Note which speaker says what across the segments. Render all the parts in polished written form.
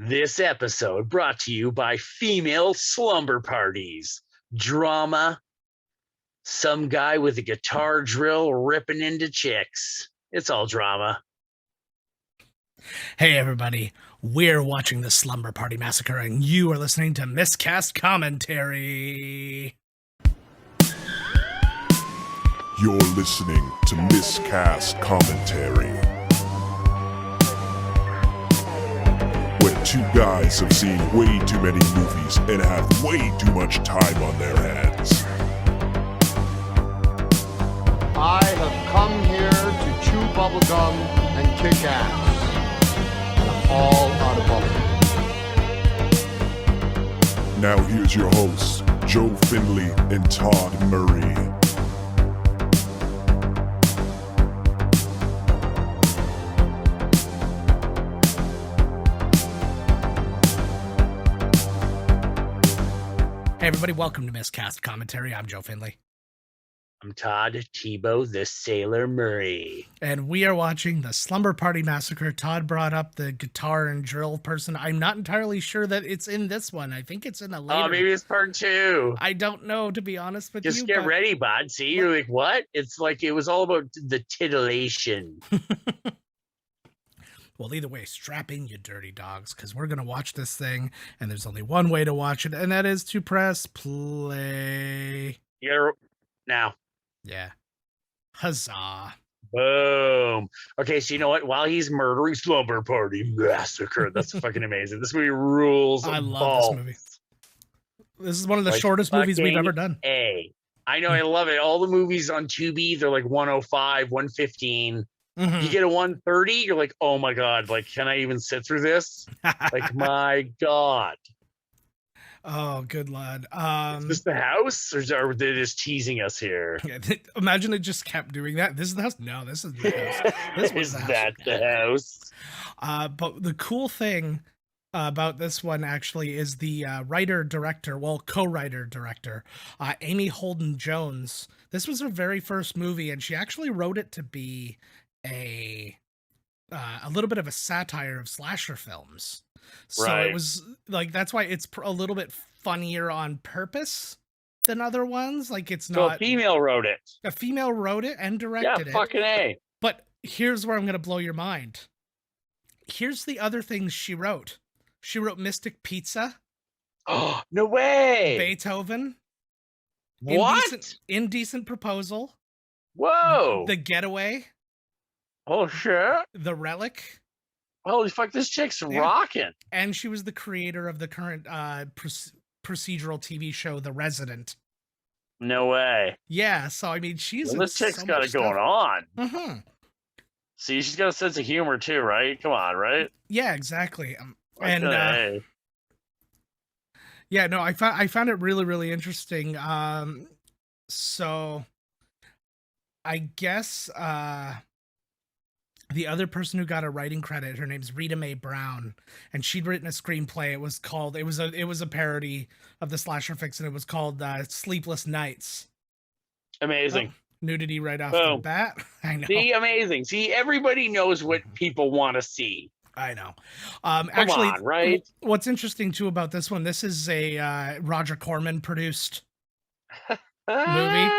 Speaker 1: This episode brought to you by female slumber parties, drama, some guy with a guitar drill ripping into chicks. It's all drama.
Speaker 2: Hey everybody, we're watching the Slumber Party Massacre and you are listening to Miscast Commentary.
Speaker 3: You're listening to Miscast Commentary, where two guys have seen way too many movies and have way too much time on their hands.
Speaker 4: I have come here to chew bubblegum and kick ass. And I'm all out of bubblegum.
Speaker 3: Now here's your hosts, Joe Findlay and Todd Murray.
Speaker 2: Hey everybody, welcome to Miscast Commentary. I'm Joe Findlay.
Speaker 1: I'm Todd Tebow, the Sailor Murray.
Speaker 2: And we are watching the Slumber Party Massacre. Todd brought up the guitar and drill person. I'm not entirely sure that it's in this one. I think it's in a later.
Speaker 1: Oh, maybe it's part 2.
Speaker 2: I don't know, to be honest with you.
Speaker 1: Just get ready, bud. See, you're like, what? It's like it was all about the titillation.
Speaker 2: Well, either way, strap in, you dirty dogs, because we're going to watch this thing, and there's only one way to watch it, and that is to press play.
Speaker 1: Now.
Speaker 2: Yeah. Huzzah.
Speaker 1: Boom. Okay, so you know what? While he's murdering Slumber Party Massacre, that's fucking amazing. This movie rules.
Speaker 2: I love this movie. This is one of the shortest movies we've ever done.
Speaker 1: I know, I love it. All the movies on Tubi, they're like 105, 115.
Speaker 2: Mm-hmm.
Speaker 1: You get a 130, you're like, oh my God, like, can I even sit through this? Like, my God.
Speaker 2: Oh, good lad.
Speaker 1: Is this the house, or are they just teasing us here?
Speaker 2: Imagine it just kept doing that. This is the house. No, this is the house. This was the house.
Speaker 1: Is that the house?
Speaker 2: But the cool thing about this one actually is the co-writer-director, Amy Holden Jones. This was her very first movie, and she actually wrote it to be a little bit of a satire of slasher films. So
Speaker 1: right.
Speaker 2: It was like, that's why it's a little bit funnier on purpose than other ones. Like, it's not.
Speaker 1: So a female wrote it.
Speaker 2: A female wrote it and directed it.
Speaker 1: Yeah, fucking A.
Speaker 2: But here's where I'm going to blow your mind. Here's the other things she wrote. She wrote Mystic Pizza.
Speaker 1: Oh, no way.
Speaker 2: Beethoven.
Speaker 1: What?
Speaker 2: Indecent Proposal.
Speaker 1: Whoa.
Speaker 2: The Getaway.
Speaker 1: Oh, shit.
Speaker 2: The Relic.
Speaker 1: Holy fuck, this chick's rocking.
Speaker 2: And she was the creator of the current procedural TV show, The Resident.
Speaker 1: No way.
Speaker 2: Yeah, so I mean,
Speaker 1: this chick's got it going on.
Speaker 2: Mm-hmm.
Speaker 1: See, she's got a sense of humor too, right? Come on, right?
Speaker 2: Yeah, exactly.
Speaker 1: Okay.
Speaker 2: Yeah, no, I found it really, really interesting. So I guess the other person who got a writing credit, her name's Rita Mae Brown, and she'd written a screenplay. It was a parody of the slasher fix, and it was called Sleepless Nights.
Speaker 1: Amazing.
Speaker 2: Oh, nudity right off the bat. I know.
Speaker 1: See, amazing. See, everybody knows what people want to see.
Speaker 2: I know.
Speaker 1: Actually, on, right?
Speaker 2: What's interesting too about this one, this is a Roger Corman-Produced movie,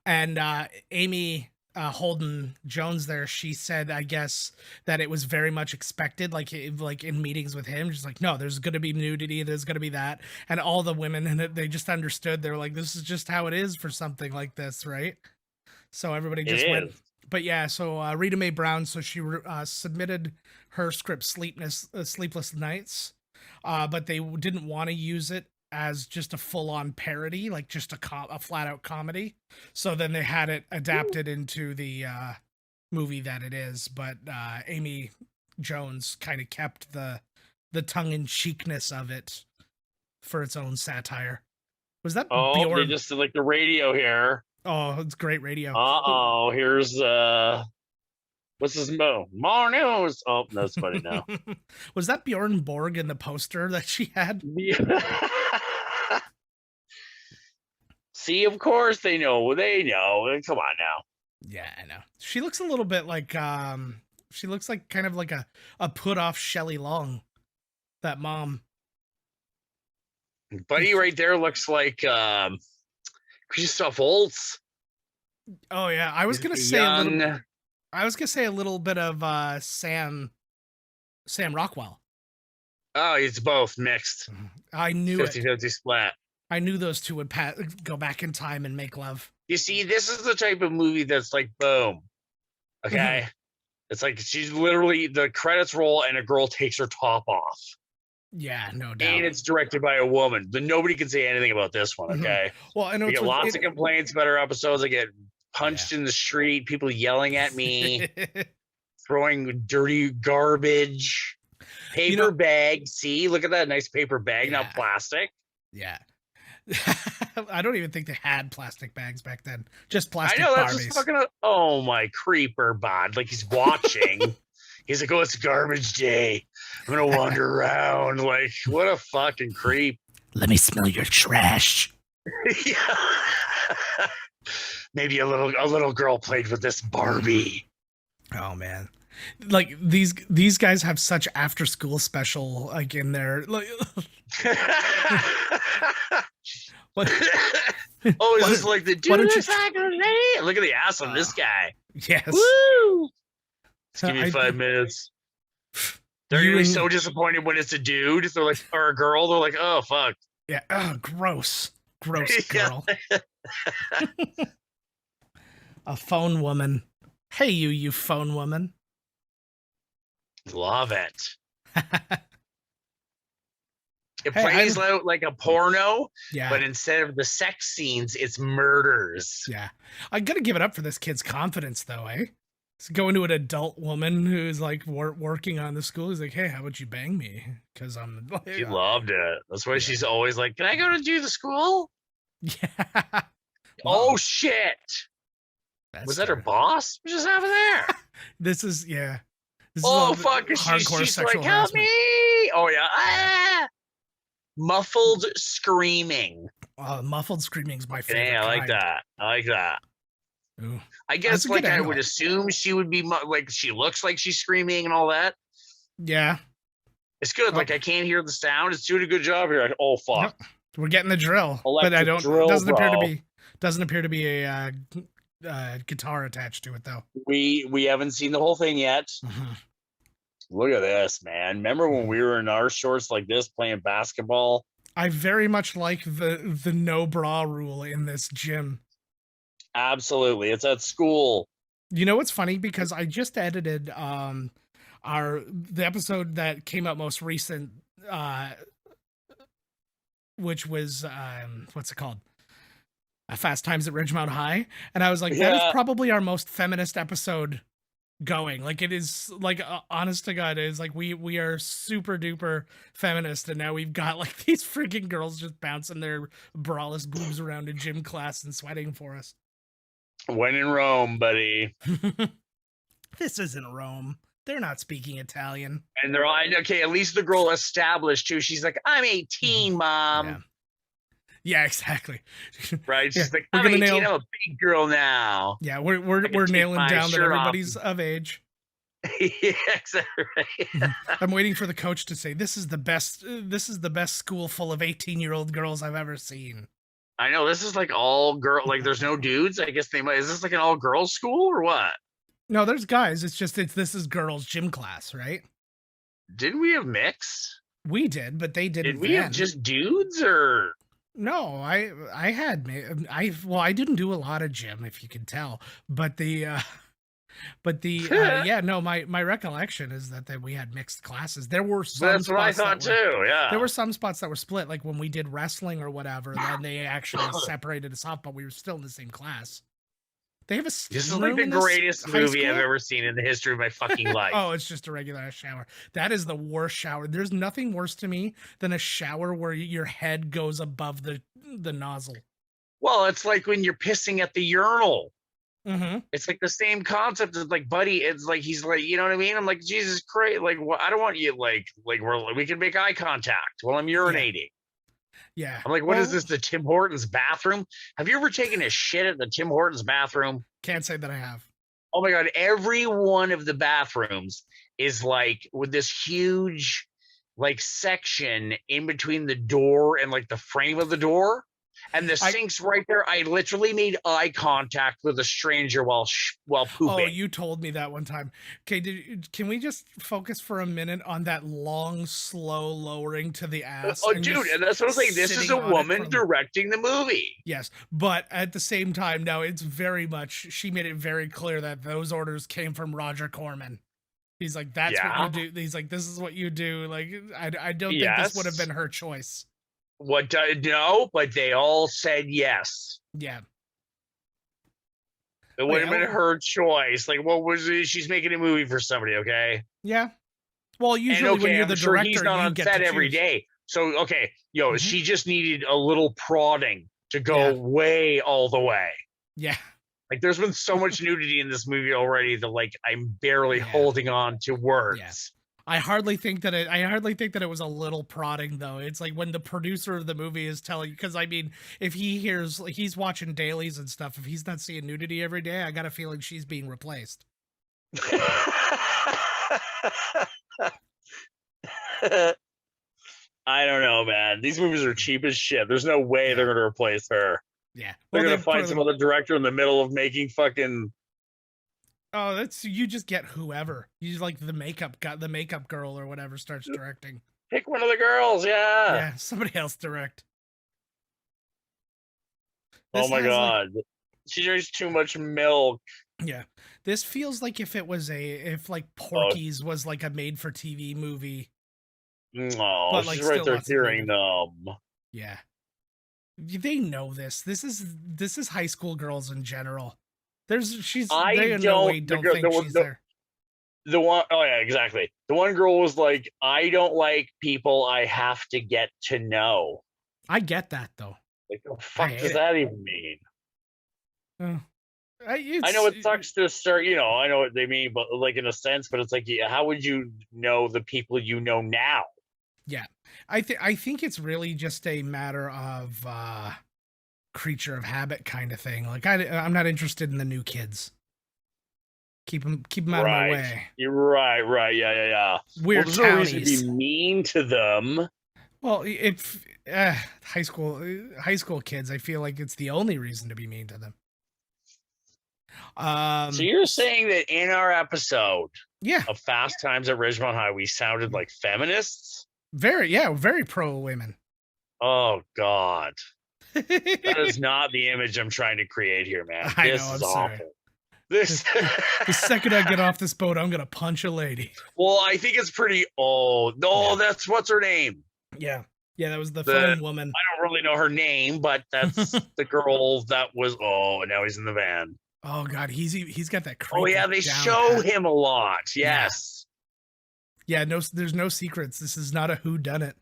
Speaker 2: and Amy Holden Jones there, she said, I guess, that it was very much expected, like in meetings with him, just like, no, there's going to be nudity, there's going to be that, and all the women in it, they just understood. They're like, this is just how it is for something like this, right? So everybody just went. But yeah, so Rita Mae Brown, so she submitted her script Sleepless Nights, but they didn't want to use it as just a full-on parody, like just a flat-out comedy. So then they had it adapted into the movie that it is. But Amy Jones kind of kept the tongue-in-cheekness of it for its own satire. Was that Bjorn?
Speaker 1: They just did like the radio here.
Speaker 2: Oh, it's great radio.
Speaker 1: Here's what's his mo? More news. Oh, that's funny now.
Speaker 2: Was that Bjorn Borg in the poster that she had?
Speaker 1: See, of course they know. They know. Come on now.
Speaker 2: Yeah, I know. She looks a little bit like she looks like kind of like a put off Shelley Long. That mom.
Speaker 1: Buddy right there looks like Christoph Waltz.
Speaker 2: Oh yeah, I was
Speaker 1: He's
Speaker 2: gonna say a little bit of Sam Rockwell.
Speaker 1: Oh, it's both mixed.
Speaker 2: I knew
Speaker 1: 50-50 split.
Speaker 2: I knew those two would go back in time and make love.
Speaker 1: You see, this is the type of movie that's like, boom. Okay? It's like she's literally, the credits roll and a girl takes her top off.
Speaker 2: Yeah, no doubt.
Speaker 1: And it's directed by a woman. But nobody can say anything about this one, okay?
Speaker 2: Well, I know
Speaker 1: I get lots of complaints about her episodes. I get punched in the street, people yelling at me, throwing dirty garbage, paper bag. See, look at that nice paper bag, not plastic.
Speaker 2: Yeah. I don't even think they had plastic bags back then. Just plastic
Speaker 1: I know, that's
Speaker 2: Barbies.
Speaker 1: just fucking, oh my creeper bod. Like he's watching. He's like, oh, it's garbage day. I'm going to wander around. Like, what a fucking creep.
Speaker 2: Let me smell your trash.
Speaker 1: Yeah. Maybe a little girl played with this Barbie.
Speaker 2: Oh man. Like these guys have such after school special like in there. Like what?
Speaker 1: Oh, is this like the dude? Look at the ass on this guy.
Speaker 2: Yes.
Speaker 1: Woo! Just give me 5 minutes. They're gonna be so disappointed when it's a dude. They're like, or a girl. They're like, oh fuck.
Speaker 2: Yeah. Oh, gross girl. A phone woman. Hey, you phone woman.
Speaker 1: Love it. It plays out like a porno, but instead of the sex scenes, it's murders.
Speaker 2: Yeah. I gotta give it up for this kid's confidence, though, eh? He's going to an adult woman who's like working on the school. He's like, hey, how about you bang me? Because I'm.
Speaker 1: She loved it. That's why she's always like, can I go to do the school?
Speaker 2: Yeah.
Speaker 1: Oh, shit. Was that her boss? What just happened there?
Speaker 2: This is, yeah.
Speaker 1: Fuck. She's like, help me. Oh, yeah. Ah! Muffled screaming.
Speaker 2: Muffled screaming is my favorite.
Speaker 1: Yeah, I like that.
Speaker 2: Ooh.
Speaker 1: I guess like I would assume she would be like, she looks like she's screaming and all that.
Speaker 2: Yeah.
Speaker 1: It's good. Like I can't hear the sound. It's doing a good job here. Oh fuck.
Speaker 2: Yep. We're getting the drill.
Speaker 1: Electric
Speaker 2: but I don't
Speaker 1: drill,
Speaker 2: doesn't appear to be a guitar attached to it though.
Speaker 1: We haven't seen the whole thing yet. Look at this, man. Remember when we were in our shorts like this playing basketball? I
Speaker 2: very much like the no bra rule in this gym.
Speaker 1: Absolutely. It's at school.
Speaker 2: You know what's funny? Because I just edited the episode that came out most recent, which was what's it called? Fast Times at Ridgemont High. And I was like, that is probably our most feminist episode going. Like it is like honest to God, it is like we are super duper feminist, and now we've got like these freaking girls just bouncing their braless boobs around in gym class and sweating for us.
Speaker 1: When in Rome, buddy.
Speaker 2: This isn't Rome. They're not speaking Italian.
Speaker 1: And they're all okay. At least the girl established too. She's like, I'm 18, mom.
Speaker 2: Yeah, exactly.
Speaker 1: Right? She's like, I'm 18. I'm a big girl now.
Speaker 2: Yeah, we're nailing down that everybody's of age.
Speaker 1: Yeah, exactly.
Speaker 2: I'm waiting for the coach to say, this is the best school full of 18-year-old girls I've ever seen.
Speaker 1: I know, this is like all girl, like there's no dudes. I guess they might. Is this like an all girls school or what?
Speaker 2: No, there's guys. It's just this is girls gym class, right?
Speaker 1: Didn't we have mix?
Speaker 2: We did, but they didn't.
Speaker 1: Did we have just dudes or?
Speaker 2: No, I didn't do a lot of gym, if you can tell, but yeah, no, my recollection is that we had mixed classes. There were some.
Speaker 1: That's what I thought too. Yeah,
Speaker 2: there were some spots that were split, like when we did wrestling or whatever. Then they actually separated us off, but we were still in the same class. They have a steam
Speaker 1: This is like the greatest movie I've ever seen in the history of my fucking life.
Speaker 2: Oh, it's just a regular shower. That is the worst shower. There's nothing worse to me than a shower where your head goes above the nozzle.
Speaker 1: Well, it's like when you're pissing at the urinal.
Speaker 2: Mm-hmm.
Speaker 1: It's like the same concept as like, buddy. It's like he's like, you know what I mean? I'm like, Jesus Christ! Like, I don't want you like we can make eye contact while I'm urinating.
Speaker 2: Yeah.
Speaker 1: I'm like, what is this? The Tim Hortons bathroom? Have you ever taken a shit at the Tim Hortons bathroom?
Speaker 2: Can't say that I have.
Speaker 1: Oh my God. Every one of the bathrooms is like with this huge like section in between the door and like the frame of the door, and the sink's right there. I literally made eye contact with a stranger while pooping.
Speaker 2: Oh, you told me that one time. Okay, can we just focus for a minute on that long, slow lowering to the ass?
Speaker 1: Oh, dude, and that's what I was saying. This is a woman directing the movie.
Speaker 2: Yes, but at the same time, no, it's very much. She made it very clear that those orders came from Roger Corman. He's like, that's what you do. He's like, this is what you do. Like, I don't think this would have been her choice.
Speaker 1: No, but they all said yes.
Speaker 2: Yeah.
Speaker 1: It would have been her choice. Like, what was it? She's making a movie for somebody, okay?
Speaker 2: Yeah. Well, usually when you're the director,
Speaker 1: he's not on set every day. So, okay, she just needed a little prodding to go way all the way.
Speaker 2: Yeah.
Speaker 1: Like, there's been so much nudity in this movie already that, like, I'm barely holding on to words.
Speaker 2: Yeah. I hardly think that it was a little prodding, though. It's like when the producer of the movie is telling, because I mean, if he's watching dailies and stuff, if he's not seeing nudity every day, I got a feeling she's being replaced.
Speaker 1: I don't know, man. These movies are cheap as shit. There's no way they're going to replace her.
Speaker 2: Yeah.
Speaker 1: They're going to find some other director in the middle of making fucking...
Speaker 2: Oh, you just get whoever. You just like the makeup girl or whatever starts directing.
Speaker 1: Pick one of the girls,
Speaker 2: Yeah, somebody else direct.
Speaker 1: Oh my god. She drinks too much milk.
Speaker 2: Yeah. This feels like if Porky's was like a made for TV movie.
Speaker 1: No, she's right there hearing them.
Speaker 2: Yeah. They know this. This is high school girls in general. They don't think she's there.
Speaker 1: The one, oh yeah, exactly. The one girl was like, I don't like people I have to get to know.
Speaker 2: I get that though.
Speaker 1: Like, what the fuck does that even mean? I know it sucks to start, I know what they mean, but like in a sense, but it's like, how would you know the people you know now?
Speaker 2: Yeah. I think it's really just a matter of creature of habit kind of thing. Like I'm not interested in the new kids. Keep them out of my way.
Speaker 1: You're right. Yeah.
Speaker 2: Weird
Speaker 1: there's no reason to be mean to them.
Speaker 2: Well, if high school kids, I feel like it's the only reason to be mean to them.
Speaker 1: So you're saying that in our episode of Fast Times at Ridgemont High, we sounded like feminists?
Speaker 2: Very pro women.
Speaker 1: Oh God. That is not the image I'm trying to create here, man. This is awful. The
Speaker 2: second I get off this boat, I'm gonna punch a lady.
Speaker 1: Well, I think it's pretty that's what's her name?
Speaker 2: Yeah, that was the phone woman.
Speaker 1: I don't really know her name, but that's the girl that was and now he's in the van.
Speaker 2: Oh God, he's got that creepy.
Speaker 1: Oh yeah, they show him a lot. Yes.
Speaker 2: Yeah, there's no secrets. This is not a whodunit.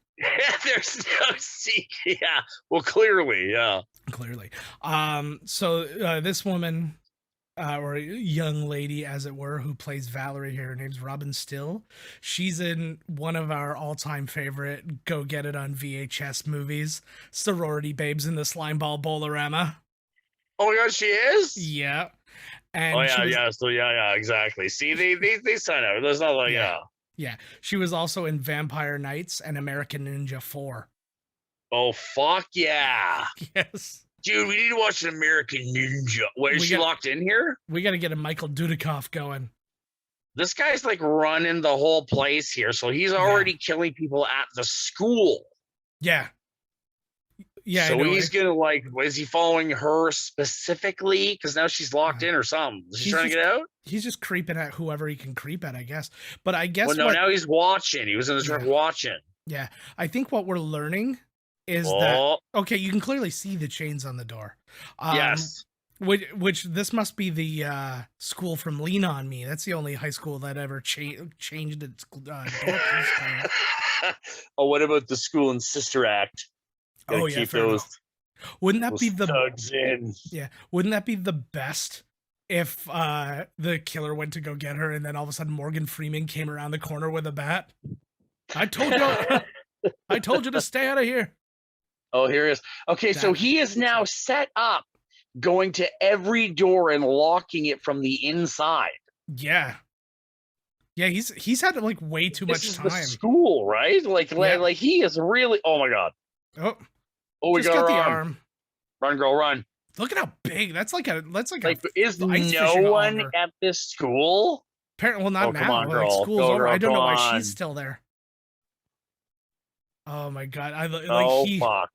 Speaker 1: There's no secret. Yeah. Well, clearly, yeah.
Speaker 2: Clearly. So this woman, or young lady, as it were, who plays Valerie here, her name's Robin Still. She's in one of our all-time favorite Go Get It on VHS movies, Sorority Babes in the Slimeball Bowl-orama.
Speaker 1: Oh my God, she is?
Speaker 2: Yeah. And
Speaker 1: So exactly. See, they sign out. There's not like
Speaker 2: Yeah, she was also in Vampire Nights and American Ninja 4.
Speaker 1: Oh, fuck yeah.
Speaker 2: Yes.
Speaker 1: Dude, we need to watch an American Ninja. Wait, is she locked in here?
Speaker 2: We got to get a Michael Dudikoff going.
Speaker 1: This guy's like running the whole place here, so he's already killing people at the school.
Speaker 2: Yeah. Yeah.
Speaker 1: So he's gonna is he following her specifically? Because now she's locked in or something. Is she trying to get out?
Speaker 2: He's just creeping at whoever he can creep at, I guess. But I guess
Speaker 1: now he's watching. He was in the truck watching.
Speaker 2: Yeah. I think what we're learning is that you can clearly see the chains on the door.
Speaker 1: Yes.
Speaker 2: Which this must be the school from Lean On Me. That's the only high school that ever changed its door.
Speaker 1: What about the school in Sister Act? Keep those.
Speaker 2: Wouldn't that be the
Speaker 1: thugs in?
Speaker 2: Yeah. Wouldn't that be the best if the killer went to go get her and then all of a sudden Morgan Freeman came around the corner with a bat? I told you to stay out of here.
Speaker 1: Oh, here he is. Okay, so he is now set up going to every door and locking it from the inside.
Speaker 2: Yeah. Yeah, he's had like way too
Speaker 1: This
Speaker 2: much
Speaker 1: is
Speaker 2: time.
Speaker 1: the school, right? Like,
Speaker 2: Yeah.
Speaker 1: like he is really. Oh my god.
Speaker 2: Oh,
Speaker 1: We
Speaker 2: just
Speaker 1: got
Speaker 2: got
Speaker 1: our
Speaker 2: the
Speaker 1: arm.
Speaker 2: arm.
Speaker 1: Run, girl, run.
Speaker 2: Look at how big. That's like a
Speaker 1: Is
Speaker 2: ice
Speaker 1: no
Speaker 2: fishing
Speaker 1: one
Speaker 2: auger.
Speaker 1: at this school?
Speaker 2: Apparently, well, not
Speaker 1: Oh,
Speaker 2: now.
Speaker 1: come on,
Speaker 2: Like,
Speaker 1: girl.
Speaker 2: school's
Speaker 1: Go,
Speaker 2: over.
Speaker 1: girl,
Speaker 2: I don't know why
Speaker 1: come
Speaker 2: she's
Speaker 1: on.
Speaker 2: still there. Oh my god!
Speaker 1: Oh fuck.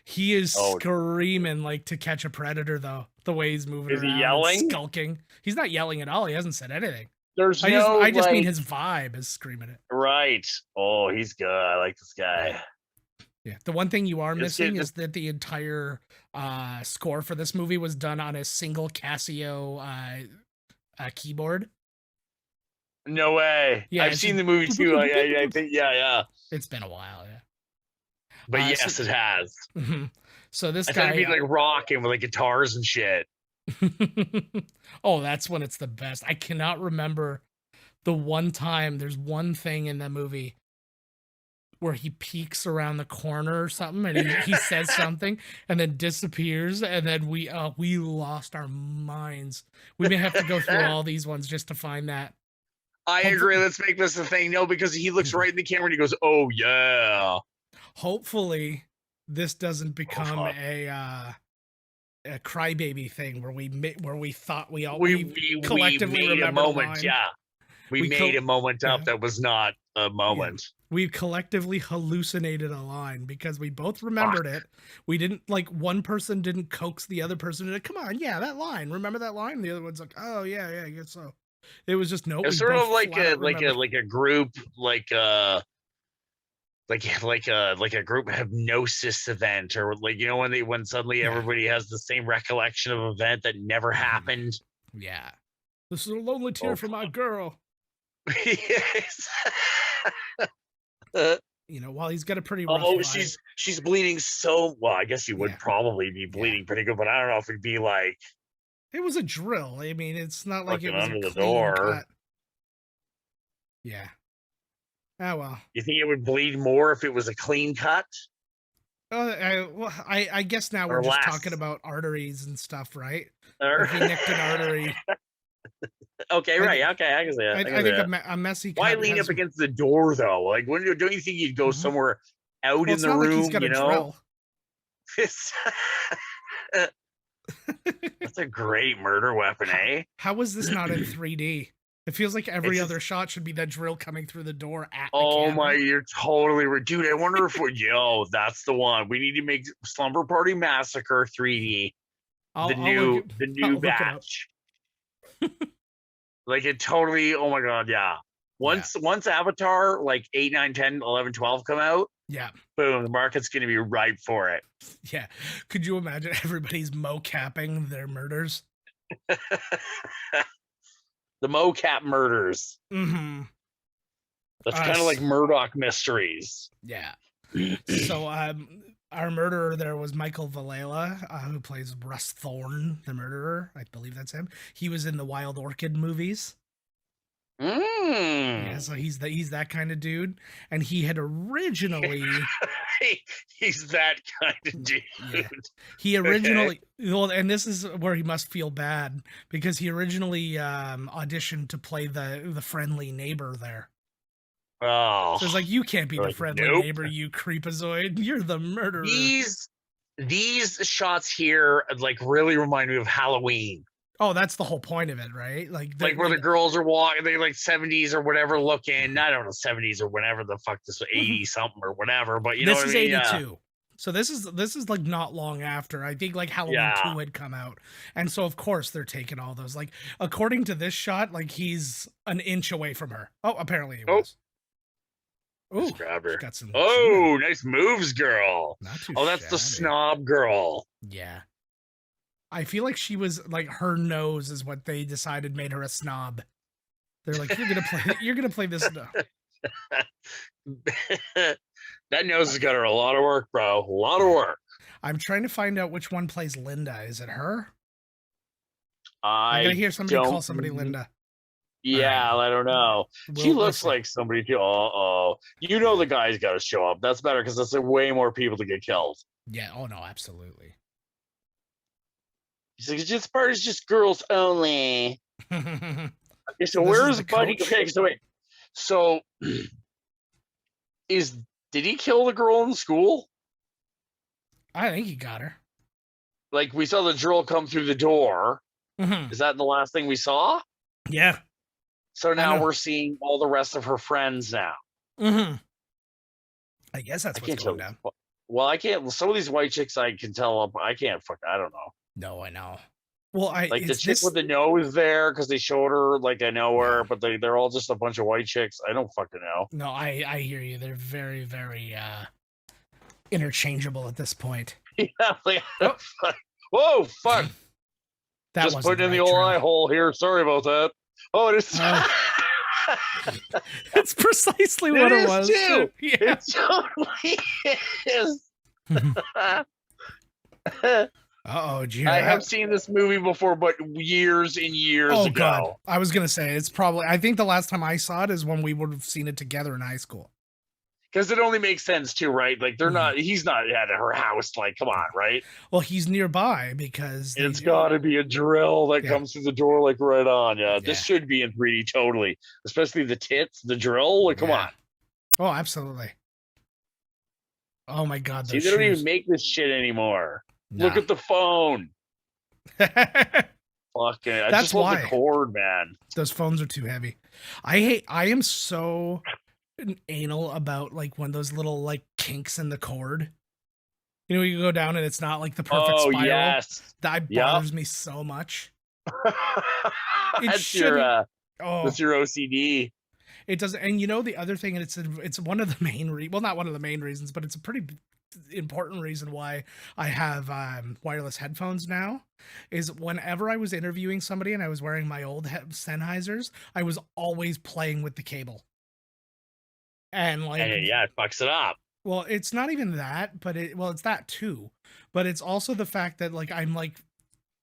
Speaker 2: He is
Speaker 1: Oh.
Speaker 2: screaming like To Catch a Predator, though. The way he's moving
Speaker 1: Is he
Speaker 2: around
Speaker 1: yelling?
Speaker 2: and skulking. He's not yelling at all. He hasn't said anything.
Speaker 1: There's
Speaker 2: I
Speaker 1: no.
Speaker 2: just mean
Speaker 1: like-
Speaker 2: his vibe is screaming it.
Speaker 1: Right. Oh, he's good. I like this guy.
Speaker 2: Yeah. The one thing you are
Speaker 1: It's
Speaker 2: missing
Speaker 1: good-
Speaker 2: is that the entire score for this movie was done on a single Casio keyboard.
Speaker 1: No way.
Speaker 2: Yeah,
Speaker 1: I've
Speaker 2: it's
Speaker 1: seen
Speaker 2: just-
Speaker 1: the movie too. I think. Yeah.
Speaker 2: It's been a while, yeah.
Speaker 1: But yes,
Speaker 2: so-
Speaker 1: it has.
Speaker 2: So this
Speaker 1: I thought
Speaker 2: guy,
Speaker 1: it'd be like rocking with like guitars and shit.
Speaker 2: oh, that's when it's the best. I cannot remember the one time. There's one thing in the movie where he peeks around the corner or something, and he says something, and then disappears, and then we lost our minds. We may have to go through all these ones just to find that.
Speaker 1: I agree. Let's make this a thing. No, because he looks right in the camera and he goes, "Oh yeah."
Speaker 2: Hopefully, this doesn't become
Speaker 1: fuck.
Speaker 2: a crybaby thing where we thought we
Speaker 1: We
Speaker 2: collectively
Speaker 1: made a
Speaker 2: remembered a
Speaker 1: moment.
Speaker 2: line.
Speaker 1: Yeah, we made a moment up that was not a moment.
Speaker 2: We collectively hallucinated a line because we both remembered it. We didn't, like, one person didn't coax the other person to, come on, yeah, that line. Remember that line? And the other one's like, oh yeah, I guess so. It was just no.
Speaker 1: It's sort of like a group like a group hypnosis event, or like, you know, when suddenly everybody has the same recollection of an event that never happened.
Speaker 2: Yeah, this is a lonely tear for my girl.
Speaker 1: Yes.
Speaker 2: You know, while he's got a pretty rough life.
Speaker 1: she's bleeding so well. I guess you would
Speaker 2: Yeah.
Speaker 1: probably be bleeding pretty good, but I don't know if it'd be like
Speaker 2: It was a drill. I mean, it's not like it was
Speaker 1: Fucking
Speaker 2: a
Speaker 1: under the
Speaker 2: clean
Speaker 1: door.
Speaker 2: cut. Yeah. Oh well.
Speaker 1: you think it would bleed more if it was a clean cut.
Speaker 2: I guess now we're
Speaker 1: Or
Speaker 2: just
Speaker 1: less.
Speaker 2: talking about arteries and stuff, right?
Speaker 1: Or-
Speaker 2: If he nicked an artery.
Speaker 1: Okay, right. Okay, I can see that.
Speaker 2: I think a messy cut
Speaker 1: Why lean
Speaker 2: has-
Speaker 1: up against the door though? Like, don't you think you'd go somewhere out
Speaker 2: Well,
Speaker 1: in
Speaker 2: it's
Speaker 1: the
Speaker 2: not like
Speaker 1: room?
Speaker 2: he's got
Speaker 1: You
Speaker 2: a
Speaker 1: know,
Speaker 2: drill.
Speaker 1: that's a great murder weapon, eh?
Speaker 2: How is this not in 3D? It feels like every
Speaker 1: It's-
Speaker 2: other shot should be that drill coming through the door at the
Speaker 1: Oh
Speaker 2: camera.
Speaker 1: my, you're totally right, dude. I wonder if that's the one. We need to make Slumber Party Massacre 3D. The new
Speaker 2: I'll look it up.
Speaker 1: batch. Like, it totally. Oh my god, yeah. Once Avatar like 8, 9, 10, 11, 12 come out,
Speaker 2: Yeah.
Speaker 1: boom, the market's gonna be ripe for it.
Speaker 2: Yeah. Could you imagine everybody's mocapping their murders?
Speaker 1: The mocap murders.
Speaker 2: Mm-hmm.
Speaker 1: That's kind of like Murdoch Mysteries.
Speaker 2: Yeah. So our murderer there was Michael Vallela, who plays Russ Thorne, the murderer. I believe that's him. He was in the Wild Orchid movies. Yeah, so he's that kind of dude. And he had originally
Speaker 1: He's that kind of dude.
Speaker 2: Yeah. He originally well, and this is where he must feel bad because he originally auditioned to play the friendly neighbor there.
Speaker 1: Oh,
Speaker 2: So it's like, you can't be the
Speaker 1: Like,
Speaker 2: friendly
Speaker 1: nope.
Speaker 2: neighbor, you creepazoid. You're the murderer.
Speaker 1: these shots here like really remind me of Halloween.
Speaker 2: Oh, that's the whole point of it, right? Like
Speaker 1: Where the girls are walking, they like 70s or whatever looking. I don't know, 70s or whatever the fuck this was, 80 something or whatever. But you know
Speaker 2: this
Speaker 1: what
Speaker 2: is
Speaker 1: I mean?
Speaker 2: 82. So this is like not long after. I think like Halloween 2 had come out. And so of course they're taking all those. Like, according to this shot, like he's an inch away from her. Oh, apparently he was. Ooh,
Speaker 1: Just grab her.
Speaker 2: she's got some
Speaker 1: Oh, nice moves, girl.
Speaker 2: not too
Speaker 1: Oh, that's the
Speaker 2: shabby.
Speaker 1: snob girl.
Speaker 2: Yeah. I feel like she was like, her nose is what they decided made her a snob. They're like, you're gonna play this.
Speaker 1: That nose has got her a lot of work, bro. A lot of work.
Speaker 2: I'm trying to find out which one plays Linda. Is it her?
Speaker 1: I
Speaker 2: I'm gonna hear somebody
Speaker 1: don't-
Speaker 2: call somebody Linda.
Speaker 1: Yeah, I don't know. She
Speaker 2: We'll
Speaker 1: looks
Speaker 2: see.
Speaker 1: like somebody too. You know the guy's got to show up. That's better because that's way more people to get killed.
Speaker 2: Yeah. Oh no, absolutely.
Speaker 1: He's like, this part is just girls only. Okay, so
Speaker 2: this is
Speaker 1: where's
Speaker 2: the
Speaker 1: Buddy?
Speaker 2: coach?
Speaker 1: Okay, so wait. So did he kill the girl in school?
Speaker 2: I think he got her.
Speaker 1: Like we saw the drill come through the door.
Speaker 2: Mm-hmm.
Speaker 1: Is that the last thing we saw?
Speaker 2: Yeah.
Speaker 1: So now
Speaker 2: know.
Speaker 1: we're seeing all the rest of her friends now.
Speaker 2: Mm-hmm. I guess that's
Speaker 1: I
Speaker 2: what's
Speaker 1: can't
Speaker 2: going
Speaker 1: tell.
Speaker 2: down.
Speaker 1: Well, I can't. Some of these white chicks I can tell. I can't. I don't know.
Speaker 2: No, I know. Well,
Speaker 1: Like the
Speaker 2: it's
Speaker 1: chick
Speaker 2: this.
Speaker 1: with the nose there because they showed her. Like I know her,
Speaker 2: Yeah.
Speaker 1: but they're all just a bunch of white chicks. I don't fucking know.
Speaker 2: No, I hear you. They're very, very interchangeable at this point.
Speaker 1: Yeah. Like,
Speaker 2: Oh.
Speaker 1: Whoa! Fuck!
Speaker 2: That
Speaker 1: Just
Speaker 2: wasn't
Speaker 1: putting in the
Speaker 2: right
Speaker 1: old
Speaker 2: drill.
Speaker 1: eye hole here. Sorry about that. Oh, it is.
Speaker 2: That's precisely what it
Speaker 1: is
Speaker 2: was.
Speaker 1: too.
Speaker 2: Yeah.
Speaker 1: It totally is.
Speaker 2: Uh-oh, gee.
Speaker 1: I have seen this movie before, but years and years ago.
Speaker 2: God. I was going to say, it's probably, I think the last time I saw it is when we would have seen it together in high school.
Speaker 1: Because it only makes sense too, right? Like they're not, he's not at her house. Like, come on, right?
Speaker 2: Well, he's nearby because
Speaker 1: It's got to be a drill that comes through the door, like right on. Yeah, this should be in 3D totally, especially the tits, the drill. Like, come on.
Speaker 2: Oh, absolutely. Oh my God,
Speaker 1: See,
Speaker 2: those
Speaker 1: they don't
Speaker 2: shoes.
Speaker 1: even make this shit anymore.
Speaker 2: Nah.
Speaker 1: Look at the phone. Fucking, I
Speaker 2: That's
Speaker 1: just love
Speaker 2: why.
Speaker 1: the cord, man.
Speaker 2: Those phones are too heavy. I am so anal about like when those little like kinks in the cord. You know, you go down and it's not like the perfect spiral.
Speaker 1: Yes.
Speaker 2: That bothers me so much.
Speaker 1: That's your OCD.
Speaker 2: It does, and you know the other thing, and it's one of the main well, not one of the main reasons, but it's a pretty important reason why I have wireless headphones now, is whenever I was interviewing somebody and I was wearing my old Sennheisers, I was always playing with the cable. And like,
Speaker 1: yeah, it fucks it up.
Speaker 2: Well, it's not even that, but it's that too, but it's also the fact that like I'm like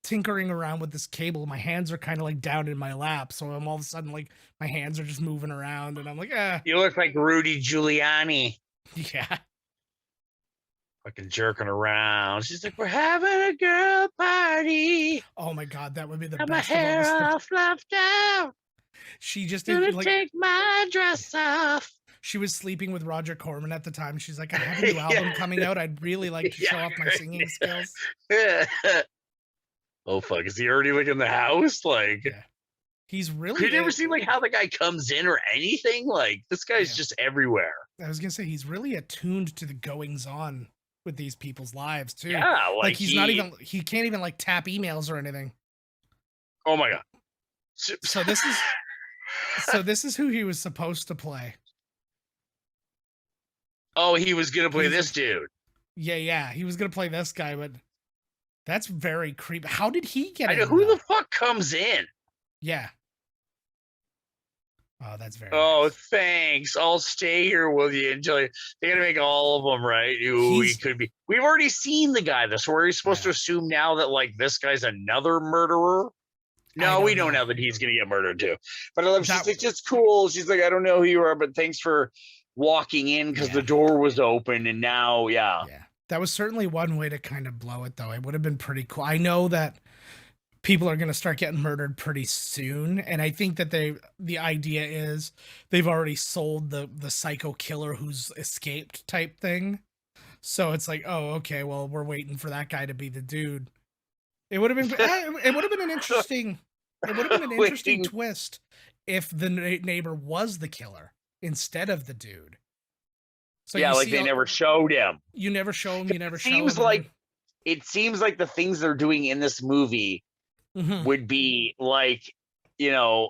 Speaker 2: tinkering around with this cable. My hands are kind of like down in my lap, so I'm all of a sudden like my hands are just moving around, and I'm like,
Speaker 1: You look like Rudy Giuliani.
Speaker 2: Yeah.
Speaker 1: Fucking jerking around. She's like, we're having a girl party.
Speaker 2: Oh my God, that would be the
Speaker 1: Got my
Speaker 2: best.
Speaker 1: hair all fluffed out.
Speaker 2: She just
Speaker 1: Gonna
Speaker 2: like,
Speaker 1: take my dress off.
Speaker 2: She was sleeping with Roger Corman at the time. She's like, I have a new album coming out. I'd really like to show off my singing skills.
Speaker 1: Oh fuck, is he already like in the house? Like,
Speaker 2: he's really.
Speaker 1: Have you ever seen like how the guy comes in or anything? Like, this guy's just everywhere.
Speaker 2: I was gonna say he's really attuned to the goings on with these people's lives too.
Speaker 1: Yeah, like
Speaker 2: he's not even. He can't even like tap emails or anything.
Speaker 1: Oh my God.
Speaker 2: So this is. So this is who he was supposed to play.
Speaker 1: Oh, he was gonna play this dude.
Speaker 2: Yeah, he was gonna play this guy, but that's very creepy. How did he get in?
Speaker 1: Who the fuck comes in?
Speaker 2: Yeah. Oh, that's very.
Speaker 1: Oh, thanks. I'll stay here with you until they gotta make all of them right. Who he could be. We've already seen the guy. This where he's supposed to assume now that like this guy's another murderer. No, we don't know that he's gonna get murdered too. But I love she's like, it's cool. She's like, I don't know who you are, but thanks for walking in because the door was open, and now, yeah.
Speaker 2: That was certainly one way to kind of blow it, though. It would have been pretty cool. I know that people are going to start getting murdered pretty soon, and I think that the idea is they've already sold the psycho killer who's escaped type thing. So it's like, oh, okay, well, we're waiting for that guy to be the dude. It would have been an interesting. It would have been an interesting twist if the neighbor was the killer instead of the dude. So
Speaker 1: yeah, like they never showed him.
Speaker 2: You never show him. You never show him.
Speaker 1: It seems like the things they're doing in this movie would be like, you know,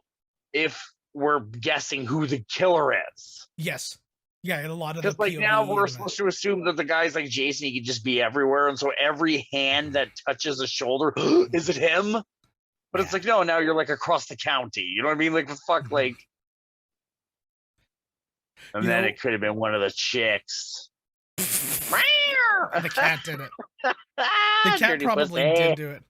Speaker 1: if we're guessing who the killer is.
Speaker 2: Yes. Yeah, a lot of
Speaker 1: because like now we're supposed to assume that the guy's like Jason. He can just be everywhere, and so every hand that touches a shoulder, is it him? But it's like, no, now you're like across the county. You know what I mean? Like, fuck, like. And then it could have been one of the chicks.
Speaker 2: The cat did it. The cat probably did do it.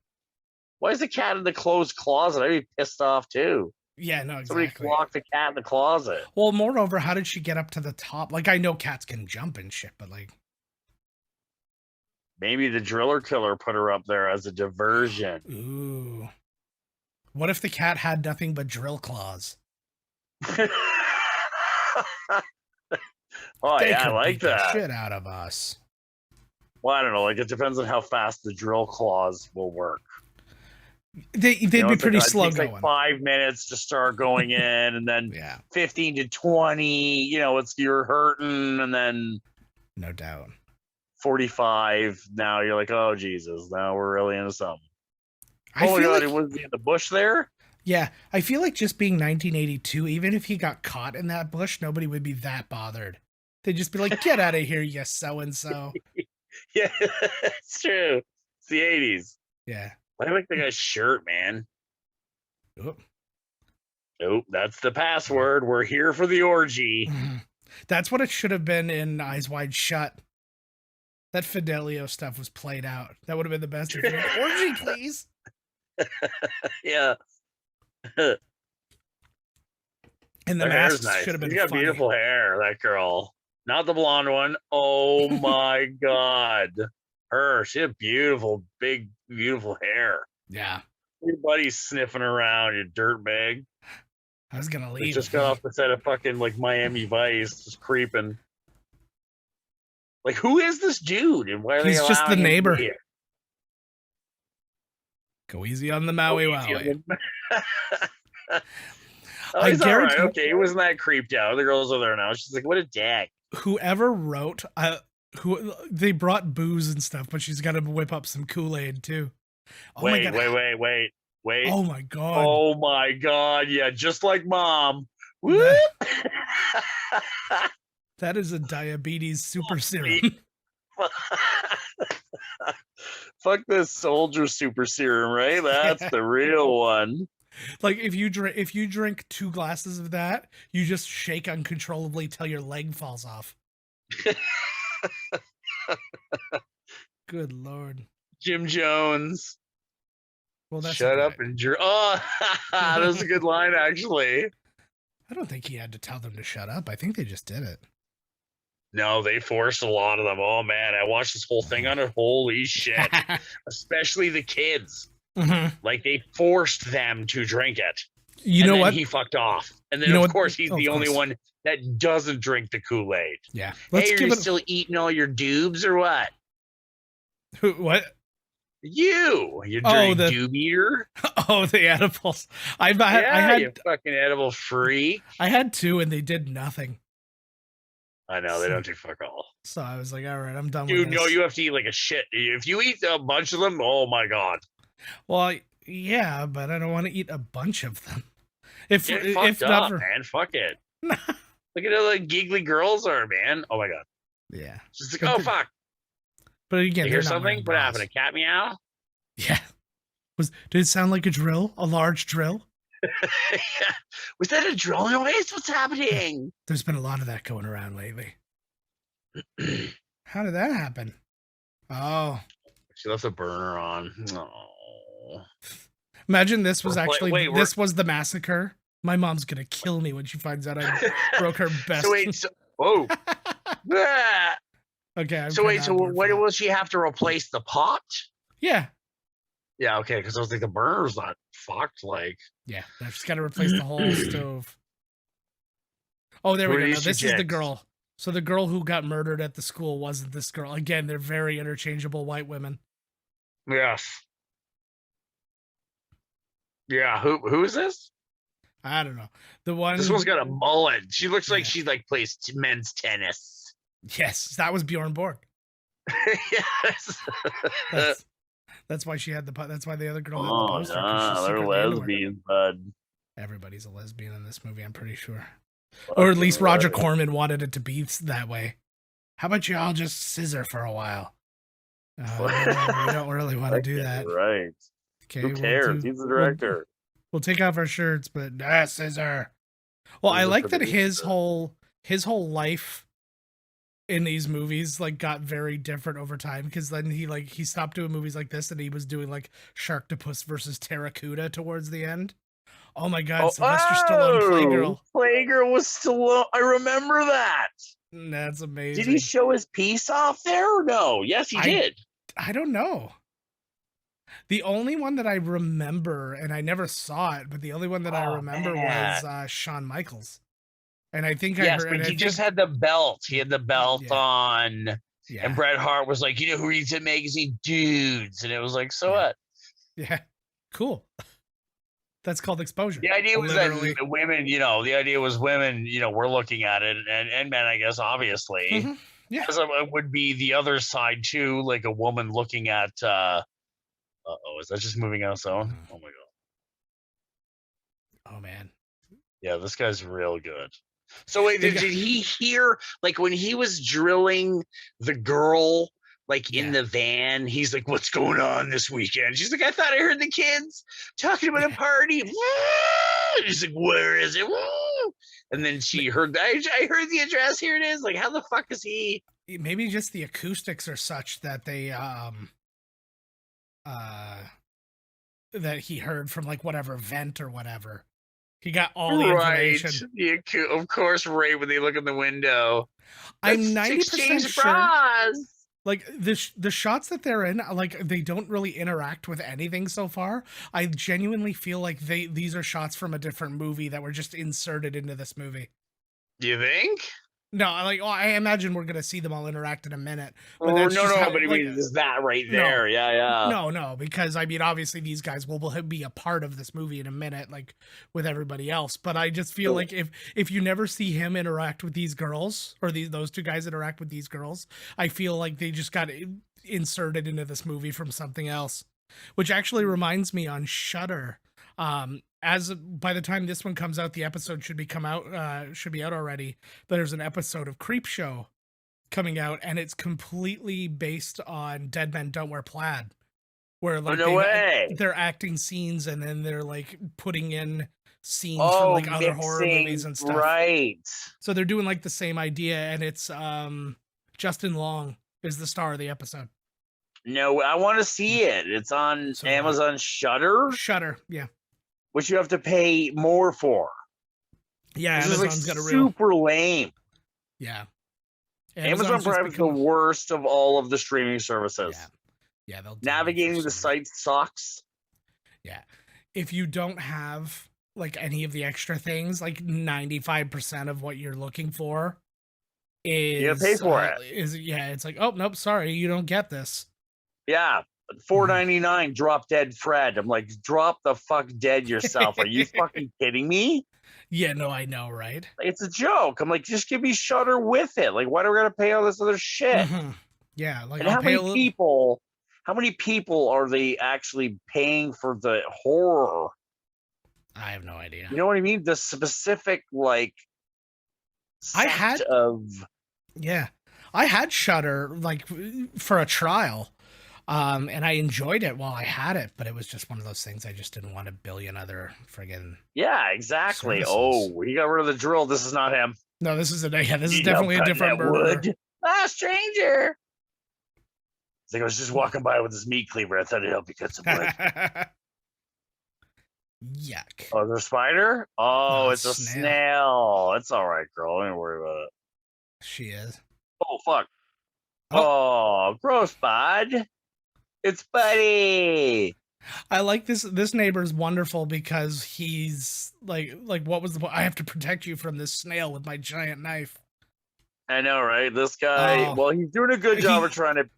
Speaker 1: Why is the cat in the closed closet? I'd be pissed off too.
Speaker 2: Yeah, no, exactly.
Speaker 1: Somebody locked the cat in the closet.
Speaker 2: Well, moreover, how did she get up to the top? Like, I know cats can jump and shit, but like.
Speaker 1: Maybe the driller killer put her up there as a diversion.
Speaker 2: Ooh. What if the cat had nothing but drill claws?
Speaker 1: Oh
Speaker 2: They
Speaker 1: yeah, I
Speaker 2: could
Speaker 1: like
Speaker 2: beat the
Speaker 1: that.
Speaker 2: shit out of us.
Speaker 1: Well, I don't know. Like, it depends on how fast the drill claws will work.
Speaker 2: They'd be pretty slow
Speaker 1: it takes
Speaker 2: going.
Speaker 1: like 5 minutes to start going in, and then
Speaker 2: Yeah,
Speaker 1: 15 to 20. You're hurting, and then
Speaker 2: no doubt.
Speaker 1: 45. Now you're like, oh Jesus, now we're really into something.
Speaker 2: I
Speaker 1: Oh my
Speaker 2: feel
Speaker 1: God,
Speaker 2: like,
Speaker 1: it was in the bush there.
Speaker 2: yeah, I feel like just being 1982, even if he got caught in that bush, nobody would be that bothered. They'd just be like, "Get out of here, you so and so."
Speaker 1: Yeah, it's true. It's the 80s.
Speaker 2: Yeah.
Speaker 1: Why do I like the guy's shirt, man?
Speaker 2: Oop.
Speaker 1: Nope, that's the password. We're here for the orgy.
Speaker 2: That's what it should have been in Eyes Wide Shut. That Fidelio stuff was played out. That would have been the best. Orgy, please.
Speaker 1: Yeah.
Speaker 2: And the
Speaker 1: Her hair's
Speaker 2: masks
Speaker 1: nice.
Speaker 2: should have been
Speaker 1: She's got
Speaker 2: funny.
Speaker 1: beautiful hair, that girl. Not the blonde one. Oh my God. She had beautiful, big, beautiful hair.
Speaker 2: Yeah.
Speaker 1: Your buddy's sniffing around, you dirtbag.
Speaker 2: I was gonna
Speaker 1: He
Speaker 2: leave.
Speaker 1: just got off the set of fucking like Miami Vice, just creeping. Like, who is this dude? And why are
Speaker 2: He's
Speaker 1: they
Speaker 2: just the
Speaker 1: allowing him to
Speaker 2: neighbor.
Speaker 1: be here?
Speaker 2: Go easy on the Maui
Speaker 1: Go easy
Speaker 2: Wowie.
Speaker 1: on the- Oh,
Speaker 2: I
Speaker 1: he's all right.
Speaker 2: guarantee-
Speaker 1: Okay, he wasn't that creeped out. The girls are there now. She's like, what a dick.
Speaker 2: Whoever wrote, they brought booze and stuff, but she's got to whip up some Kool-Aid too. Oh my God.
Speaker 1: Wait.
Speaker 2: Oh my God.
Speaker 1: Oh my God. Yeah, just like mom. Woo!
Speaker 2: That is a diabetes super serum.
Speaker 1: Fuck this soldier super serum, right? That's the real one.
Speaker 2: Like if you drink 2 glasses of that, you just shake uncontrollably till your leg falls off. Good Lord.
Speaker 1: Jim Jones.
Speaker 2: Well, that's
Speaker 1: Shut up
Speaker 2: okay.
Speaker 1: and oh, that was a good line, actually.
Speaker 2: I don't think he had to tell them to shut up. I think they just did it.
Speaker 1: No, they forced a lot of them. Oh man, I watched this whole thing on it. Holy shit! Especially the kids.
Speaker 2: Mhm.
Speaker 1: Like, they forced them to drink it.
Speaker 2: You know
Speaker 1: then
Speaker 2: what?
Speaker 1: He fucked off, and then
Speaker 2: You know
Speaker 1: of
Speaker 2: what?
Speaker 1: course he's
Speaker 2: Oh,
Speaker 1: the
Speaker 2: of
Speaker 1: only
Speaker 2: course.
Speaker 1: one that doesn't drink the Kool-Aid.
Speaker 2: Yeah.
Speaker 1: Hey, are you still eating all your doobs or what?
Speaker 2: What?
Speaker 1: You're
Speaker 2: Oh,
Speaker 1: dirty doob eater.
Speaker 2: Oh, the edibles. I
Speaker 1: Yeah,
Speaker 2: had
Speaker 1: you fucking edible freak.
Speaker 2: I had 2 and they did nothing.
Speaker 1: I know they don't do fuck all.
Speaker 2: So I was like, all right, I'm done
Speaker 1: Dude,
Speaker 2: with this.
Speaker 1: no, you have to eat like a shit. If you eat a bunch of them, oh my God.
Speaker 2: Well, yeah, but I don't want to eat a bunch of them. If
Speaker 1: Get
Speaker 2: if
Speaker 1: fucked
Speaker 2: not
Speaker 1: up,
Speaker 2: for,
Speaker 1: man. Fuck it. Look at how the giggly girls are, man. Oh my God.
Speaker 2: yeah.
Speaker 1: Just like,
Speaker 2: But
Speaker 1: oh
Speaker 2: the-
Speaker 1: fuck.
Speaker 2: But again,
Speaker 1: You
Speaker 2: they're
Speaker 1: hear
Speaker 2: not
Speaker 1: something?
Speaker 2: wearing
Speaker 1: What happened? A
Speaker 2: bras.
Speaker 1: cat meow?
Speaker 2: Yeah. Did it sound like a drill? A large drill?
Speaker 1: Yeah. Was that a drill noise? What's happening?
Speaker 2: There's been a lot of that going around lately. How did that happen? Oh.
Speaker 1: She left the burner on. Oh.
Speaker 2: Imagine this was
Speaker 1: Wait,
Speaker 2: actually
Speaker 1: wait,
Speaker 2: this was the massacre. My mom's gonna kill me when she finds out I broke her best.
Speaker 1: So wait, whoa. Ah.
Speaker 2: Okay. I'm
Speaker 1: So
Speaker 2: kinda
Speaker 1: wait, so
Speaker 2: on board for
Speaker 1: when
Speaker 2: that.
Speaker 1: will she have to replace the pot?
Speaker 2: Yeah.
Speaker 1: Yeah, okay, because I was like, the burner's not fucked. Like,
Speaker 2: Yeah. I've just got to replace the whole stove. Oh, there we
Speaker 1: Who
Speaker 2: go.
Speaker 1: are
Speaker 2: No,
Speaker 1: these
Speaker 2: this is the
Speaker 1: chicks?
Speaker 2: girl. So the girl who got murdered at the school wasn't this girl. Again, they're very interchangeable white women.
Speaker 1: yes. Yeah, who is this?
Speaker 2: I don't know. The one.
Speaker 1: This one's got a mullet. She looks like
Speaker 2: Yeah.
Speaker 1: she like plays men's tennis.
Speaker 2: Yes, that was Bjorn Borg.
Speaker 1: Yes.
Speaker 2: That's why she had the. That's why the other girl had the
Speaker 1: Oh,
Speaker 2: poster. 'cause
Speaker 1: yeah,
Speaker 2: she's
Speaker 1: they're
Speaker 2: secretly into her.
Speaker 1: lesbians, bud.
Speaker 2: Everybody's a lesbian in this movie, I'm pretty sure. Or at least Roger Corman wanted it to be that way. How about y'all just scissor for a while? We don't really want to do that.
Speaker 1: Right.
Speaker 2: Okay,
Speaker 1: Who cares? He's the director.
Speaker 2: We'll take off our shirts, but scissor. Well, I
Speaker 1: Scissor
Speaker 2: like
Speaker 1: for
Speaker 2: that
Speaker 1: the
Speaker 2: his
Speaker 1: scissor.
Speaker 2: whole life in these movies like got very different over time, because then he stopped doing movies like this and he was doing like Sharktopus versus Terracuda towards the end. Oh my God, Sylvester Stallone Playgirl.
Speaker 1: Playgirl was Stallone. I remember that.
Speaker 2: That's amazing.
Speaker 1: Did he show his piece off there or no? Yes, he did.
Speaker 2: I don't know. The only one that I remember, and I never saw it, but the only one that I
Speaker 1: Oh,
Speaker 2: remember
Speaker 1: man.
Speaker 2: was Shawn Michaels. And I think I
Speaker 1: Yes,
Speaker 2: heard,
Speaker 1: but
Speaker 2: and I
Speaker 1: he just
Speaker 2: think,
Speaker 1: had the belt. He had the belt
Speaker 2: yeah,
Speaker 1: on, and
Speaker 2: yeah,
Speaker 1: Bret Hart was like, "You know who reads the magazine? Dudes." And it was like, "So
Speaker 2: yeah,
Speaker 1: what?"
Speaker 2: yeah. Cool. That's called exposure.
Speaker 1: The idea was that
Speaker 2: Literally.
Speaker 1: women, the idea was women, we're looking at it, and men, I guess, obviously,
Speaker 2: Yeah.
Speaker 1: as it would be the other side too, like a woman looking at. Uh-oh, is that just moving out of zone?
Speaker 2: Mhm.
Speaker 1: Oh my god.
Speaker 2: Oh man.
Speaker 1: Yeah, this guy's real good. So wait,
Speaker 2: The
Speaker 1: did,
Speaker 2: guy-
Speaker 1: did he hear, like, when he was drilling the girl, like, in
Speaker 2: Yeah.
Speaker 1: the van? He's like, "What's going on this weekend?" She's like, "I thought I heard the kids talking about a party." Woo! He's like, "Where is it?" Woo! And then she heard, I heard the address. Here it is. Like, how the fuck is he?
Speaker 2: Maybe just the acoustics are such that they that he heard from like whatever vent or whatever. He got all the
Speaker 1: Right.
Speaker 2: information.
Speaker 1: Yeah, of course, right when they look in the window.
Speaker 2: I'm
Speaker 1: Let's
Speaker 2: 90%
Speaker 1: exchange
Speaker 2: sure.
Speaker 1: bras.
Speaker 2: Like the shots that they're in, like they don't really interact with anything so far. I genuinely feel like these are shots from a different movie that were just inserted into this movie.
Speaker 1: Do you think?
Speaker 2: No, like I imagine we're gonna see them all interact in a minute. But
Speaker 1: Oh,
Speaker 2: that's
Speaker 1: no,
Speaker 2: just
Speaker 1: no,
Speaker 2: how,
Speaker 1: but I
Speaker 2: like,
Speaker 1: mean, is that right
Speaker 2: no.
Speaker 1: there? Yeah.
Speaker 2: No, because I mean, obviously these guys will be a part of this movie in a minute, like with everybody else. But I just feel like if you never see him interact with these girls, or those two guys interact with these girls, I feel like they just got inserted into this movie from something else. Which actually reminds me, on Shudder, as by the time this one comes out, the episode should be out already. There's an episode of Creepshow coming out, and it's completely based on Dead Men Don't Wear Plaid, where like
Speaker 1: no way.
Speaker 2: they're acting scenes and then they're like putting in scenes from
Speaker 1: Oh,
Speaker 2: like other horror movies and stuff.
Speaker 1: right.
Speaker 2: So they're doing like the same idea, and it's Justin Long is the star of the episode.
Speaker 1: No, I want to see it. It's on
Speaker 2: So,
Speaker 1: Amazon Shudder,
Speaker 2: Shudder, yeah,
Speaker 1: which you have to pay more for.
Speaker 2: yeah.
Speaker 1: This is like
Speaker 2: Amazon's got a real,
Speaker 1: super lame.
Speaker 2: yeah.
Speaker 1: Amazon
Speaker 2: Amazon's just
Speaker 1: Prime is the
Speaker 2: become-
Speaker 1: worst of all of the streaming services.
Speaker 2: Yeah, they'll
Speaker 1: Navigating the site sucks.
Speaker 2: Yeah. If you don't have like any of the extra things, like 95% of what you're looking for is
Speaker 1: You gotta pay for it.
Speaker 2: It's like, oh nope, sorry, you don't get this.
Speaker 1: Yeah. $4.99 drop dead Fred. I'm like, drop the fuck dead yourself. Are you fucking kidding me?
Speaker 2: Yeah, no, I know, right?
Speaker 1: Like, it's a joke. I'm like, just give me Shudder with it. Like, why do we gotta pay all this other shit?
Speaker 2: Mhm. Yeah, like
Speaker 1: And
Speaker 2: I'll pay
Speaker 1: how many people are they actually paying for the horror?
Speaker 2: I have no idea.
Speaker 1: You know what I mean? The specific, like,
Speaker 2: I had-
Speaker 1: sect of
Speaker 2: Yeah. I had Shudder like for a trial. And I enjoyed it while I had it, but it was just one of those things I just didn't want a billion other friggin'
Speaker 1: yeah, exactly.
Speaker 2: services.
Speaker 1: Oh, he got rid of the drill. This is not him.
Speaker 2: No, this is this is
Speaker 1: You
Speaker 2: definitely a
Speaker 1: know, cut
Speaker 2: different
Speaker 1: that
Speaker 2: murderer.
Speaker 1: wood. Stranger. It's like, I was just walking by with this meat cleaver. I thought it'd help you cut some wood.
Speaker 2: Yuck.
Speaker 1: Oh, there's a spider? Oh,
Speaker 2: No,
Speaker 1: it's a
Speaker 2: snail.
Speaker 1: snail. It's all right, girl. Don't worry about it.
Speaker 2: She is.
Speaker 1: Oh, fuck. Oh, gross, bud. It's Buddy.
Speaker 2: I like this neighbor's wonderful because he's like what was I have to protect you from this snail with my giant knife.
Speaker 1: I know, right? This guy,
Speaker 2: Oh.
Speaker 1: well, he's doing a good job of trying to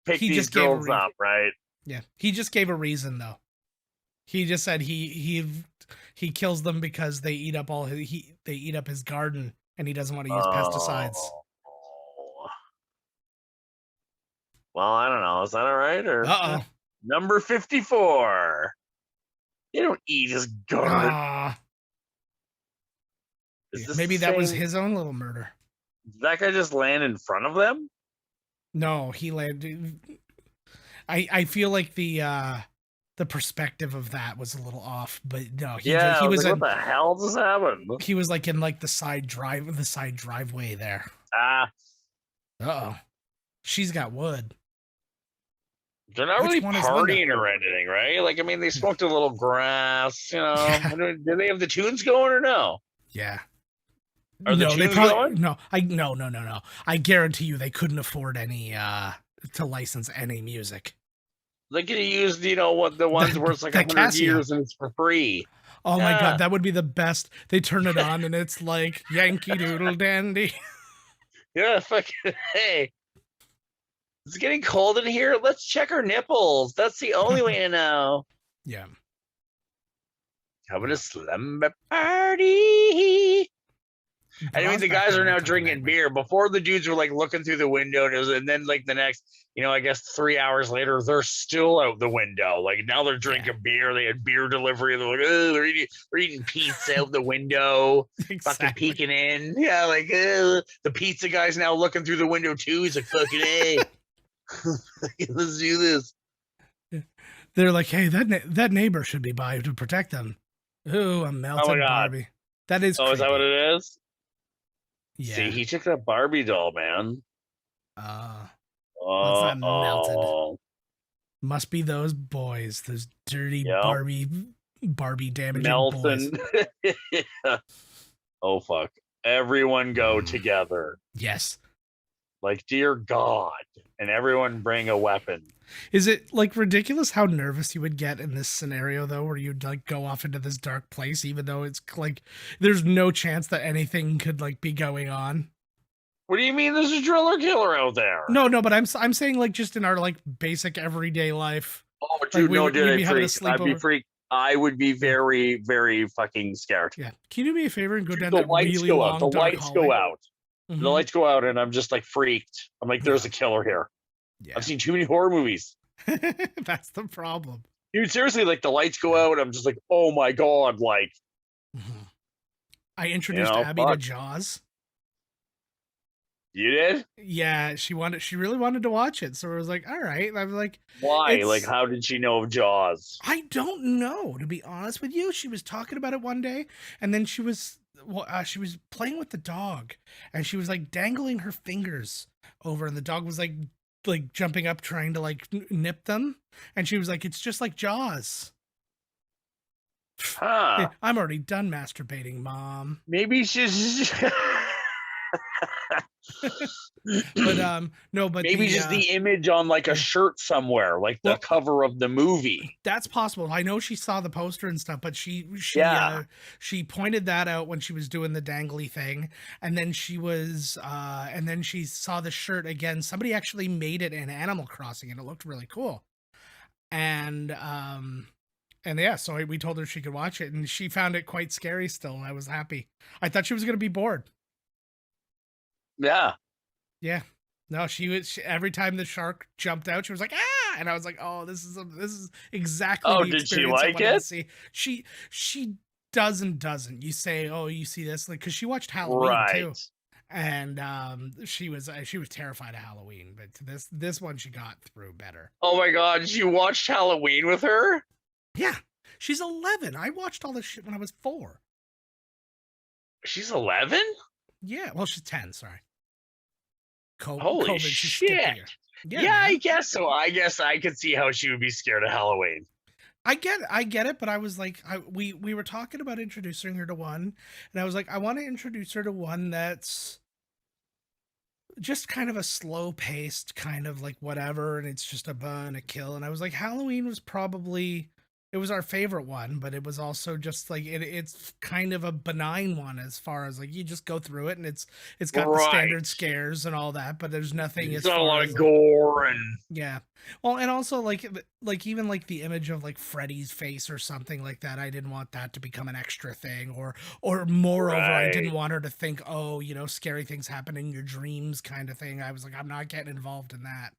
Speaker 1: pick
Speaker 2: he
Speaker 1: these
Speaker 2: just gave a
Speaker 1: girls
Speaker 2: reason.
Speaker 1: up, right?
Speaker 2: Yeah. He just gave a reason though. He just said he kills them because they eat up they eat up his garden and he doesn't want to use pesticides.
Speaker 1: Oh. Well, I don't know. Is that all right? Or
Speaker 2: Uh-oh.
Speaker 1: number 54. They don't eat his garden.
Speaker 2: Ah.
Speaker 1: Is this
Speaker 2: Maybe
Speaker 1: the
Speaker 2: that was
Speaker 1: same-
Speaker 2: his own little murder.
Speaker 1: Did that guy just land in front of them?
Speaker 2: No, he landed. I feel like the perspective of that was a little off, but no, he
Speaker 1: I
Speaker 2: was
Speaker 1: like,
Speaker 2: in,
Speaker 1: what the hell just happened?
Speaker 2: he was like in like the side driveway there.
Speaker 1: Ah,
Speaker 2: Uh-oh. She's got wood.
Speaker 1: they're not
Speaker 2: Which
Speaker 1: really
Speaker 2: one is Linda?
Speaker 1: partying or anything, right? Like, I mean, they smoked a little grass, you know.
Speaker 2: Yeah.
Speaker 1: Do they have the tunes going or no?
Speaker 2: Yeah.
Speaker 1: Are the
Speaker 2: no, they
Speaker 1: tunes
Speaker 2: probably
Speaker 1: going?
Speaker 2: no. I guarantee you they couldn't afford any to license any music.
Speaker 1: They could have used, what the ones where it's like
Speaker 2: That
Speaker 1: 100
Speaker 2: Casio.
Speaker 1: years and it's for free.
Speaker 2: Oh my
Speaker 1: Yeah.
Speaker 2: god, that would be the best. They turn it on and it's like Yankee Doodle Dandy.
Speaker 1: Yeah, fucking hey. It's getting cold in here. Let's check our nipples. That's the only way to know.
Speaker 2: Yeah.
Speaker 1: Having a slumber party. Anyway, the guys are now
Speaker 2: Back then,
Speaker 1: drinking beer. Before, the dudes were like looking through the window, and then like the next, I guess 3 hours later, they're still out the window. Like now they're drinking beer. They had beer delivery. They're like, oh, they're eating pizza out the window, fucking peeking in. Yeah, like the pizza guy's now looking through the window too. He's like, fucking hey, let's do this.
Speaker 2: They're like, hey, that neighbor should be by to protect them. Ooh, a melted Barbie. That is.
Speaker 1: Oh, is that what it is?
Speaker 2: Yeah.
Speaker 1: See, he took that Barbie doll, man.
Speaker 2: That's not melted. Must be those boys, those dirty Barbie damaging boys.
Speaker 1: Oh fuck! Everyone go together.
Speaker 2: Yes.
Speaker 1: Like, dear God, and everyone bring a weapon.
Speaker 2: Is it like ridiculous how nervous you would get in this scenario though, where you'd like go off into this dark place, even though it's like there's no chance that anything could like be going on?
Speaker 1: What do you mean? There's a driller killer out there?
Speaker 2: No, but I'm saying like just in our like basic everyday life.
Speaker 1: Oh, dude,
Speaker 2: like,
Speaker 1: I'd be freaked. I would be very, very fucking scared.
Speaker 2: Yeah. Can you do me a favor and go down
Speaker 1: the
Speaker 2: that
Speaker 1: lights
Speaker 2: really
Speaker 1: go
Speaker 2: long
Speaker 1: out. The
Speaker 2: dark
Speaker 1: lights
Speaker 2: hallway?
Speaker 1: go out.
Speaker 2: Mm-hmm.
Speaker 1: The lights go out, and I'm just like freaked. I'm like, there's a killer here.
Speaker 2: Yeah.
Speaker 1: I've seen too many horror movies.
Speaker 2: That's the problem.
Speaker 1: Dude, seriously, like the lights go out, I'm just like, oh my God, like.
Speaker 2: I introduced Abby to Jaws.
Speaker 1: You did?
Speaker 2: Yeah, she really wanted to watch it, so I was like, all right. I was like,
Speaker 1: why? Like, how did she know of Jaws?
Speaker 2: I don't know, to be honest with you. She was talking about it one day, and then she was playing with the dog, and she was like dangling her fingers over, and the dog was like jumping up trying to like nip them, and she was like, it's just like Jaws.
Speaker 1: Huh.
Speaker 2: I'm already done masturbating, Mom.
Speaker 1: Maybe she's
Speaker 2: but maybe
Speaker 1: just the image on like a shirt somewhere, like the cover of the movie.
Speaker 2: That's possible. I know she saw the poster and stuff, but she pointed that out when she was doing the dangly thing, and then she saw the shirt again. Somebody actually made it in Animal Crossing, and it looked really cool. And yeah, so we told her she could watch it, and she found it quite scary still. I was happy. I thought she was going to be bored.
Speaker 1: Yeah.
Speaker 2: Yeah. No, she every time the shark jumped out, she was like, ah! And I was like, oh, this is exactly the
Speaker 1: did she
Speaker 2: experience
Speaker 1: like
Speaker 2: I wanted
Speaker 1: it?
Speaker 2: to see. She doesn't. You say, oh, you see this? Like, because she watched Halloween too. And she was terrified of Halloween, but this one she got through better.
Speaker 1: Oh my God, you watched Halloween with her?
Speaker 2: Yeah. She's 11. I watched all this shit when I was 4.
Speaker 1: She's 11?
Speaker 2: Yeah. Well, she's 10, sorry.
Speaker 1: Holy
Speaker 2: COVID,
Speaker 1: shit. Yeah, I guess so. I guess I could see how she would be scared of Halloween.
Speaker 2: I get it, but I was like, we were talking about introducing her to one, and I was like, I want to introduce her to one that's just kind of a slow-paced, kind of like whatever, and it's just a bun and a kill. And I was like, Halloween was probably... It was our favorite one, but it was also just like it's kind of a benign one as far as like you just go through it and it's got the standard scares and all that, but there's nothing.
Speaker 1: It's not a lot of gore and
Speaker 2: yeah. Well, and also like even like the image of like Freddy's face or something like that. I didn't want that to become an extra thing, or moreover, I didn't want her to think, oh, scary things happen in your dreams kind of thing. I was like, I'm not getting involved in that.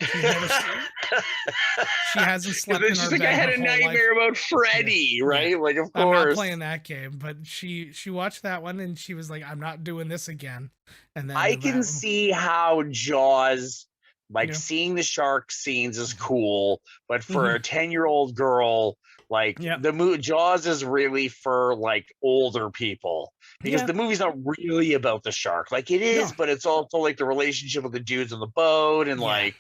Speaker 2: She hasn't slept in our bed.
Speaker 1: I had a nightmare about Freddy, right? Yeah. Like, of course.
Speaker 2: I'm not playing that game, but she watched that one and she was like, I'm not doing this again. And then
Speaker 1: I can see how Jaws, seeing the shark scenes is cool, but for a 10-year-old girl, like the Jaws is really for like older people because the movie's not really about the shark. Like it is, but it's also like the relationship with the dudes on the boat and like.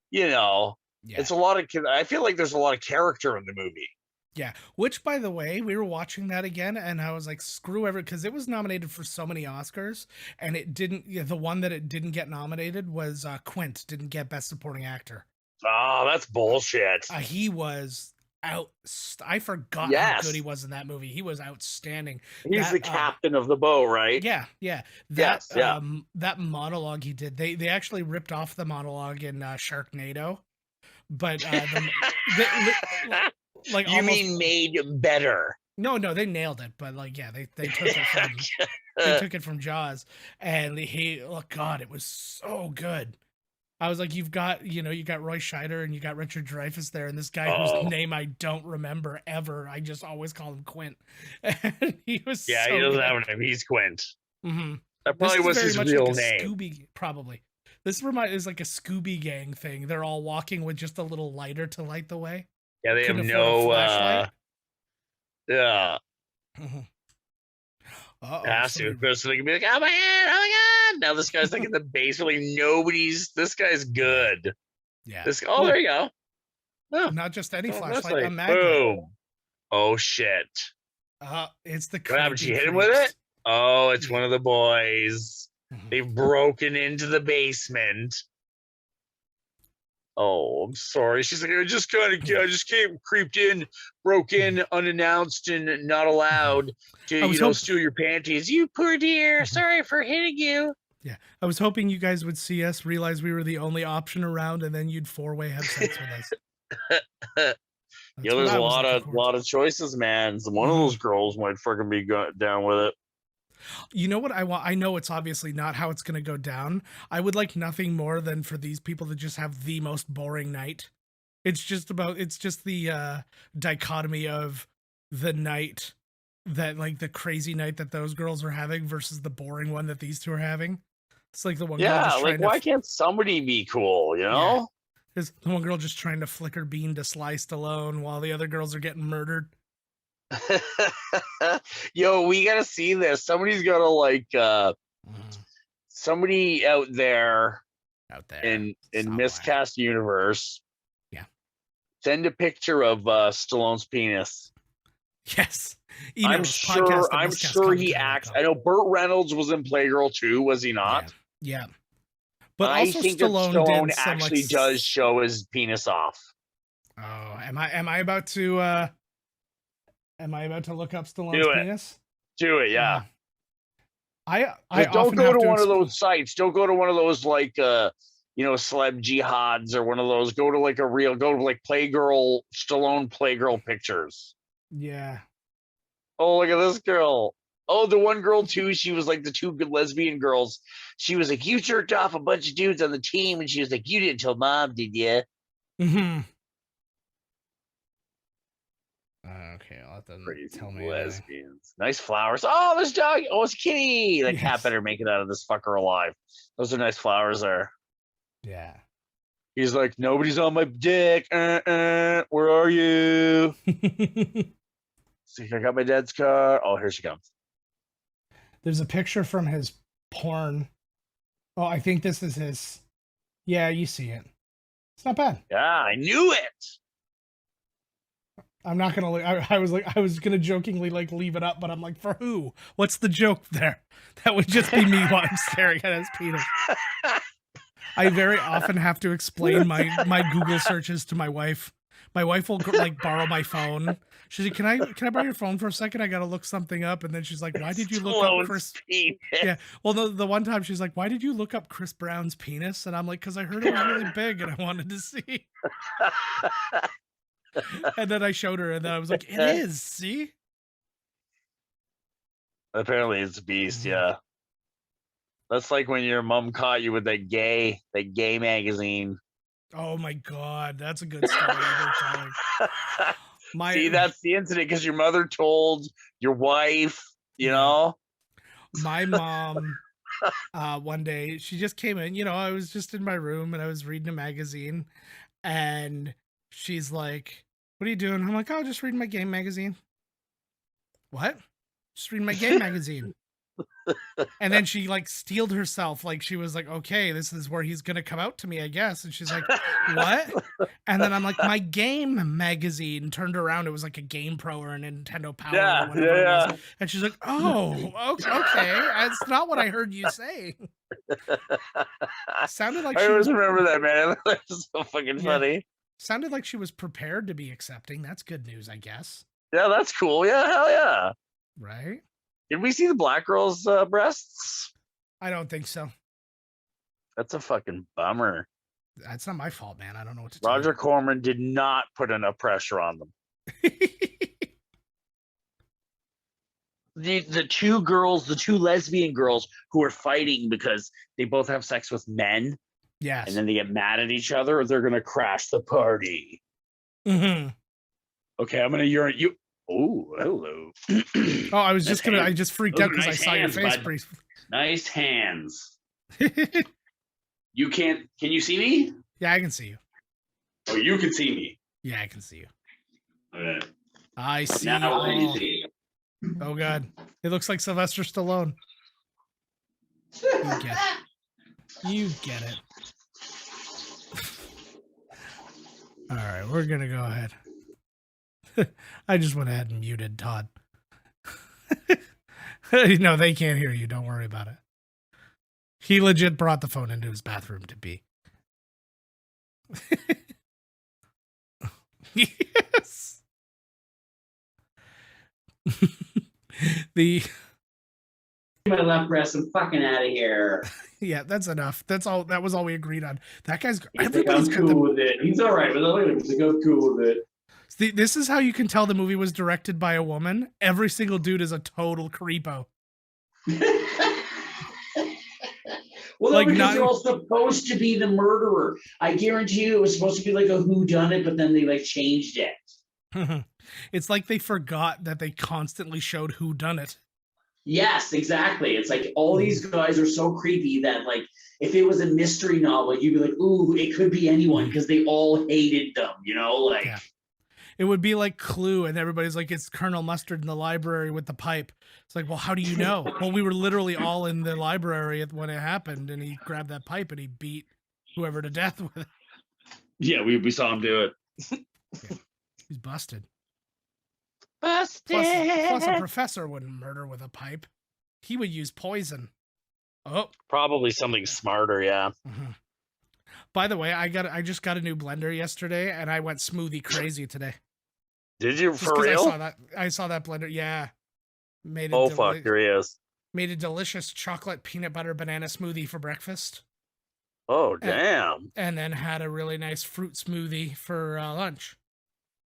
Speaker 1: It's a lot of. I feel like there's a lot of character in the movie.
Speaker 2: Yeah, which by the way, we were watching that again, and I was like, screw everything, because it was nominated for so many Oscars, and it didn't. The one that it didn't get nominated was Quint didn't get Best Supporting Actor.
Speaker 1: Oh, that's bullshit.
Speaker 2: He was out. I forgot how
Speaker 1: Yes.
Speaker 2: good he was in that movie. He was outstanding.
Speaker 1: He's the captain of the boat, right?
Speaker 2: Yeah, yeah.
Speaker 1: Yes, yeah.
Speaker 2: That monologue he did, they actually ripped off the monologue in Sharknado, but like
Speaker 1: You
Speaker 2: almost,
Speaker 1: mean made better?
Speaker 2: no, they nailed it. But like, yeah, they took it from they took it from Jaws, and oh god, it was so good. I was like, you got Roy Scheider and you got Richard Dreyfuss there, and this guy whose name I don't remember ever. I just always call him Quint. And he was
Speaker 1: Yeah,
Speaker 2: so
Speaker 1: he doesn't
Speaker 2: good.
Speaker 1: have a name. He's Quint.
Speaker 2: Mm-hmm.
Speaker 1: That probably was his real name.
Speaker 2: Scooby, probably. This is like a Scooby Gang thing. They're all walking with just a little lighter to light the way.
Speaker 1: Yeah, they
Speaker 2: Couldn't
Speaker 1: have
Speaker 2: afford a
Speaker 1: no.
Speaker 2: flashlight.
Speaker 1: Yeah.
Speaker 2: Mm-hmm.
Speaker 1: Has to. So they can be like, oh my god! Now this guy's like in the basement. Like this guy's good.
Speaker 2: Yeah.
Speaker 1: There you go. Oh,
Speaker 2: not just any flashlight,
Speaker 1: like,
Speaker 2: a Magnum.
Speaker 1: boom. Oh shit!
Speaker 2: It's the.
Speaker 1: What happened? She hit him with it. Oh, it's one of the boys.
Speaker 2: Mm-hmm.
Speaker 1: They've broken into the basement. Oh, I'm sorry. She's like, I just came, creeped in, broke in unannounced and not allowed to, steal your panties. You poor dear. Sorry for hitting you.
Speaker 2: Yeah. I was hoping you guys would see us, realize we were the only option around, and then you'd four-way have sex with us.
Speaker 1: There's a lot of choices, man. So one of those girls might fucking be down with it.
Speaker 2: You know what I want? I know it's obviously not how it's going to go down. I would like nothing more than for these people to just have the most boring night. It's just the dichotomy of the night that, like, the crazy night that those girls are having versus the boring one that these two are having. It's like the one girl just
Speaker 1: like, why can't somebody be cool, you know?
Speaker 2: Is the one girl just trying to flicker bean to Sly Stallone while the other girls are getting murdered?
Speaker 1: Yo, we gotta see this. Somebody's gotta somebody out there in Miscast universe.
Speaker 2: Yeah.
Speaker 1: Send a picture of Stallone's penis.
Speaker 2: Yes.
Speaker 1: I'm sure he acts. I know Burt Reynolds was in Playgirl too, was he not?
Speaker 2: Yeah. But
Speaker 1: I
Speaker 2: also
Speaker 1: think
Speaker 2: Stallone
Speaker 1: actually does show his penis off.
Speaker 2: Oh, am I about to look up Stallone's penis?
Speaker 1: Do it, yeah.
Speaker 2: I
Speaker 1: don't go to one of those sites. Don't go to one of those like celeb jihads or one of those. Go to like Playgirl, Stallone Playgirl pictures.
Speaker 2: Yeah.
Speaker 1: Oh, look at this girl. Oh, the one girl too. She was like the two good lesbian girls. She was like, you jerked off a bunch of dudes on the team, and she was like, you didn't tell mom, did you?
Speaker 2: Mm-hmm. Okay, I'll have to tell me.
Speaker 1: Lesbians. Nice flowers. Oh, this dog. Oh, it's Kitty. The cat better make it out of this fucker alive. Those are nice flowers there.
Speaker 2: Yeah.
Speaker 1: He's like, nobody's on my dick. Where are you? See, I got my dad's car. Oh, here she comes.
Speaker 2: There's a picture from his porn. Oh, I think this is his. Yeah, you see it. It's not bad.
Speaker 1: Yeah, I knew it.
Speaker 2: I'm not gonna. I was gonna jokingly like leave it up, but I'm like, for who? What's the joke there? That would just be me while I'm staring at his penis. I very often have to explain my Google searches to my wife. My wife will like borrow my phone. She's like, "Can I borrow your phone for a second? I gotta look something up." And then she's like, "Why did you look up Chris?" Penis. Yeah. Well, the one time she's like, "Why did you look up Chris Brown's penis?" And I'm like, "Because I heard it was really big and I wanted to see." And then I showed her, and then I was like, "It is. See."
Speaker 1: Apparently, it's a beast. Yeah. That's like when your mom caught you with that gay magazine.
Speaker 2: Oh my God, that's a good story.
Speaker 1: See, that's the incident because your mother told your wife, you know.
Speaker 2: My mom, one day, she just came in. I was just in my room and I was reading a magazine, and she's like, "What are you doing?" I'm like, "Oh, just reading my game magazine." What? Just reading my game magazine. And then she like steeled herself, like she was like, okay, this is where he's gonna come out to me, I guess. And she's like, what? And then I'm like, my game magazine turned around. It was like a Game Pro or a Nintendo Power or whatever it was. And she's like, oh, okay. That's not what I heard you say. Sounded like
Speaker 1: I always remember that, man. That's so fucking funny.
Speaker 2: Sounded like she was prepared to be accepting. That's good news, I guess.
Speaker 1: Yeah, that's cool. Yeah, hell yeah.
Speaker 2: Right?
Speaker 1: Did we see the black girl's breasts?
Speaker 2: I don't think so.
Speaker 1: That's a fucking bummer.
Speaker 2: That's not my fault, man. I don't know what to do.
Speaker 1: Roger Corman did not put enough pressure on them. The two girls, the two lesbian girls who are fighting because they both have sex with men.
Speaker 2: Yes.
Speaker 1: And then they get mad at each other, or they're gonna crash the party.
Speaker 2: Mm-hmm.
Speaker 1: Okay, I'm gonna urinate. You. Oh, hello.
Speaker 2: Oh, I just freaked out because I saw your face briefly.
Speaker 1: Nice hands. You can't. Can you see me?
Speaker 2: Yeah, I can see you.
Speaker 1: Oh, you can see me.
Speaker 2: Yeah, I can see you.
Speaker 1: Okay.
Speaker 2: I see.
Speaker 1: Now I can see you.
Speaker 2: Oh God, it looks like Sylvester Stallone. You get it. You get it. All right, we're gonna go ahead. I just went ahead and muted Todd. No, they can't hear you. Don't worry about it. He legit brought the phone into his bathroom to pee. Yes.
Speaker 1: My left breast. I'm fucking out of here.
Speaker 2: Yeah, that's enough. That's all. That was all we agreed on. That guy's.
Speaker 1: Everybody's cool with it. He's all right with it. He's cool with it.
Speaker 2: This is how you can tell the movie was directed by a woman. Every single dude is a total creepo.
Speaker 1: Well, like because they're all supposed to be the murderer. I guarantee you it was supposed to be like a whodunit, but then they like changed it.
Speaker 2: It's like they forgot that they constantly showed whodunit.
Speaker 1: Yes, exactly. It's like all these guys are so creepy that like if it was a mystery novel, you'd be like, ooh, it could be anyone because they all hated them, you know? Like
Speaker 2: yeah. It would be like Clue, and everybody's like, it's Colonel Mustard in the library with the pipe. It's like, well, how do you know? Well, we were literally all in the library when it happened, and he grabbed that pipe and he beat whoever to death with it.
Speaker 1: Yeah, we saw him do it.
Speaker 2: Yeah. He's busted.
Speaker 1: Busted.
Speaker 2: Plus a professor wouldn't murder with a pipe. He would use poison. Oh,
Speaker 1: probably something smarter. Yeah.
Speaker 2: Mm-hmm. By the way, I just got a new blender yesterday, and I went smoothie crazy today.
Speaker 1: Did you for real?
Speaker 2: I saw that blender. Yeah. Made
Speaker 1: oh fuck, there he is.
Speaker 2: Made a delicious chocolate peanut butter banana smoothie for breakfast.
Speaker 1: Oh damn!
Speaker 2: And then had a really nice fruit smoothie for lunch.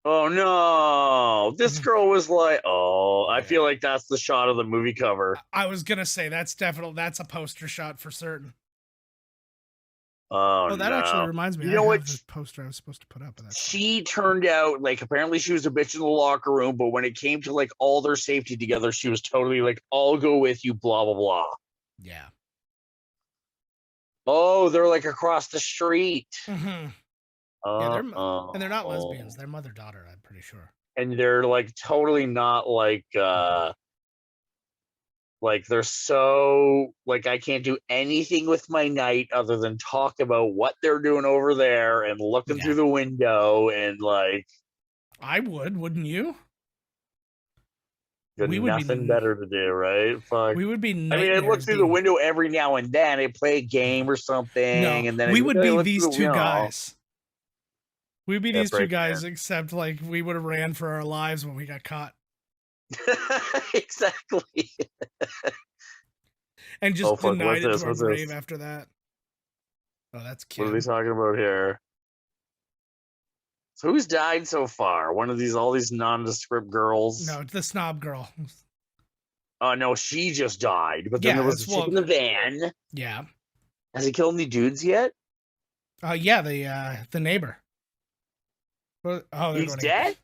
Speaker 1: Oh no! This girl was like, "Oh, I feel like that's the shot of the movie cover."
Speaker 2: I was gonna say that's a poster shot for certain.
Speaker 1: Oh,
Speaker 2: that actually reminds me.
Speaker 1: You know what?
Speaker 2: The poster I was supposed to put up.
Speaker 1: She turned out like apparently she was a bitch in the locker room, but when it came to like all their safety together, she was totally like, "I'll go with you." Blah blah blah.
Speaker 2: Yeah.
Speaker 1: Oh, they're like across the street.
Speaker 2: Mm-hmm. Yeah, and they're not lesbians. They're mother-daughter, I'm pretty sure.
Speaker 1: And they're like totally not like they're so like I can't do anything with my night other than talk about what they're doing over there and looking through the window and like
Speaker 2: I wouldn't you?
Speaker 1: We would nothing better to do, right? Fuck.
Speaker 2: We would be.
Speaker 1: I mean, I look through the window every now and then. I play a game or something, and then
Speaker 2: we would be these two guys. We'd be these two guys, except like we would have ran for our lives when we got caught.
Speaker 1: Exactly.
Speaker 2: And just denied it to our grave after that. Oh, that's cute.
Speaker 1: What are we talking about here? So who's died so far? One of these, all these nondescript girls?
Speaker 2: No, it's the snob girl.
Speaker 1: Oh, no, she just died. But then there was a chick in the van.
Speaker 2: Yeah.
Speaker 1: Has he killed any dudes yet?
Speaker 2: Yeah, the neighbor. Oh,
Speaker 1: he's dead?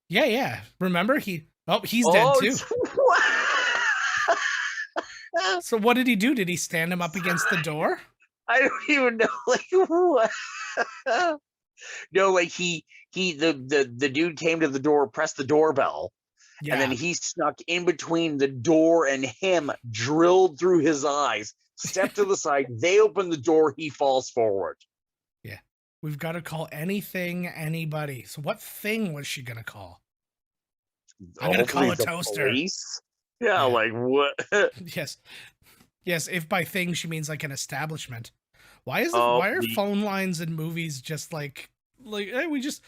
Speaker 2: Yeah. Remember? He's dead too. So what did he do? Did he stand him up against the door?
Speaker 1: I don't even know. Like what? No, like the dude came to the door, pressed the doorbell, And then he snuck in between the door and him, drilled through his eyes, stepped to the side. They open the door. He falls forward.
Speaker 2: Yeah. We've got to call anything, anybody. So what thing was she going to call? I'm going to call a toaster.
Speaker 1: Police? Yeah, like what?
Speaker 2: Yes. Yes, if by thing she means like an establishment. Why are phone lines in movies just like hey, we just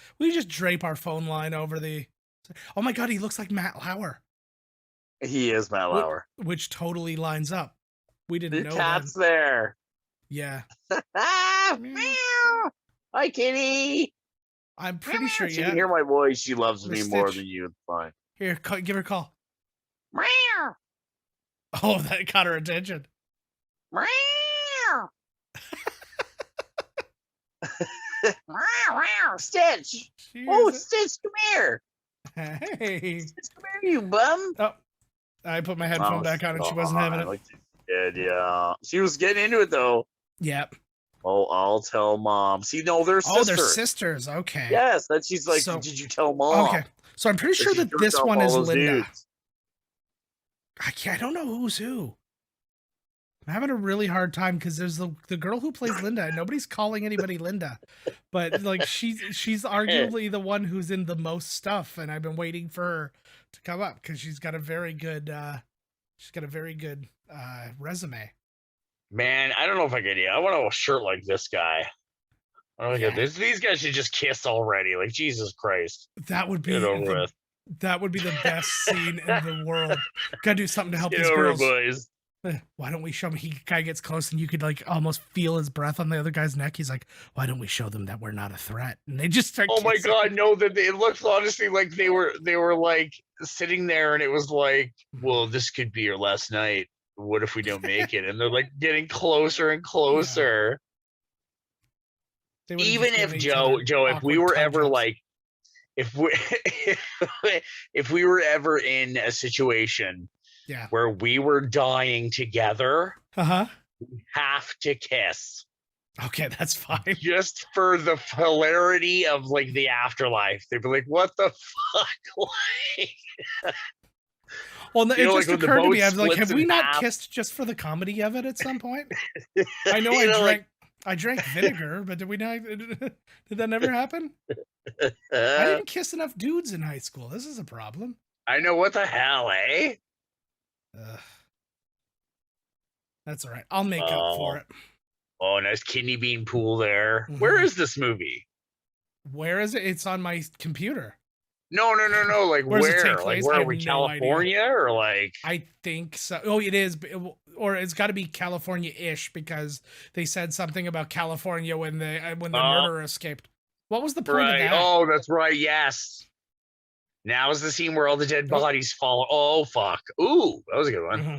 Speaker 2: drape our phone line over the... Oh my God, he looks like Matt Lauer.
Speaker 1: He is Matt Lauer.
Speaker 2: Which totally lines up. We didn't know
Speaker 1: the cat's
Speaker 2: that.
Speaker 1: there.
Speaker 2: Yeah.
Speaker 1: Meow. Hi, kitty.
Speaker 2: I'm pretty sure,
Speaker 1: She can hear my voice. She loves me more than you. It's fine.
Speaker 2: Here, give her a call.
Speaker 1: Meow.
Speaker 2: Oh, that caught her attention.
Speaker 1: Meow. Stitch. Stitch, come here.
Speaker 2: Hey.
Speaker 1: Stitch, come here, you bum.
Speaker 2: Oh, I put my headphone back on and she wasn't having it.
Speaker 1: Like she did, yeah. She was getting into it, though.
Speaker 2: Yep.
Speaker 1: Oh, I'll tell mom. See, no, they're sisters.
Speaker 2: Oh, they're sisters. Okay.
Speaker 1: Yes, that she's like, did you tell mom?
Speaker 2: Okay. So I'm pretty sure that this one is Linda. I don't know who's who. I'm having a really hard time because there's the girl who plays Linda. Nobody's calling anybody Linda, but like she's arguably the one who's in the most stuff, and I've been waiting for her to come up because she's got a very good resume.
Speaker 1: Man, I don't know if I get it. I want a shirt like this guy. I don't get this. These guys should just kiss already. Like Jesus Christ.
Speaker 2: That would be that would be the best scene in the world. Gotta do something to help these girls.
Speaker 1: Boys.
Speaker 2: Why don't we show him? Guy gets close and you could like almost feel his breath on the other guy's neck. He's like, why don't we show them that we're not a threat? And they just start.
Speaker 1: Oh my God, no! That it looks honestly like they were like sitting there, and it was like, well, this could be your last night. What if we don't make it? And they're like getting closer and closer. Yeah. Even if Joe, if we were ever like, if we were ever in a situation.
Speaker 2: Yeah.
Speaker 1: Where we were dying together, we have to kiss.
Speaker 2: Okay, that's fine.
Speaker 1: Just for the hilarity of like the afterlife. They'd be like, what the fuck? Like,
Speaker 2: well, it just occurred to me, I was like, have we not kissed just for the comedy of it at some point? I know I drank vinegar, but did we not? Did that never happen? I didn't kiss enough dudes in high school. This is a problem.
Speaker 1: I know, what the hell, eh?
Speaker 2: That's all right. I'll make up for it.
Speaker 1: Oh, nice kidney bean pool there. Mm-hmm. Where is this movie?
Speaker 2: Where is it? It's on my computer.
Speaker 1: No. Like where? Like where are we? California or like?
Speaker 2: I think so. Oh, it is, or it's got to be California-ish because they said something about California when the murderer escaped. What was the point of that?
Speaker 1: Oh, that's right. Yes. Now is the scene where all the dead bodies fall. Oh, fuck. Ooh, that was a good one.
Speaker 2: Mm-hmm.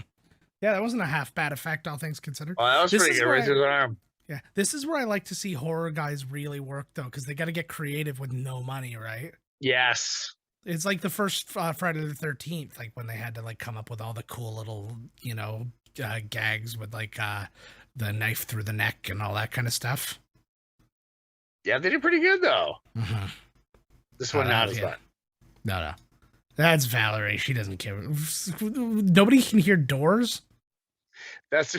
Speaker 2: Yeah, that wasn't a half bad effect, all things considered.
Speaker 1: Oh, that was pretty good. Right through the arm.
Speaker 2: Yeah, this is where I like to see horror guys really work, though, because they got to get creative with no money, right?
Speaker 1: Yes.
Speaker 2: It's like the first Friday the 13th, like when they had to like come up with all the cool little, gags with like the knife through the neck and all that kind of stuff.
Speaker 1: Yeah, they did pretty good, though.
Speaker 2: Mm-hmm.
Speaker 1: This one not as bad.
Speaker 2: No. That's Valerie. She doesn't care. Nobody can hear doors.
Speaker 1: That's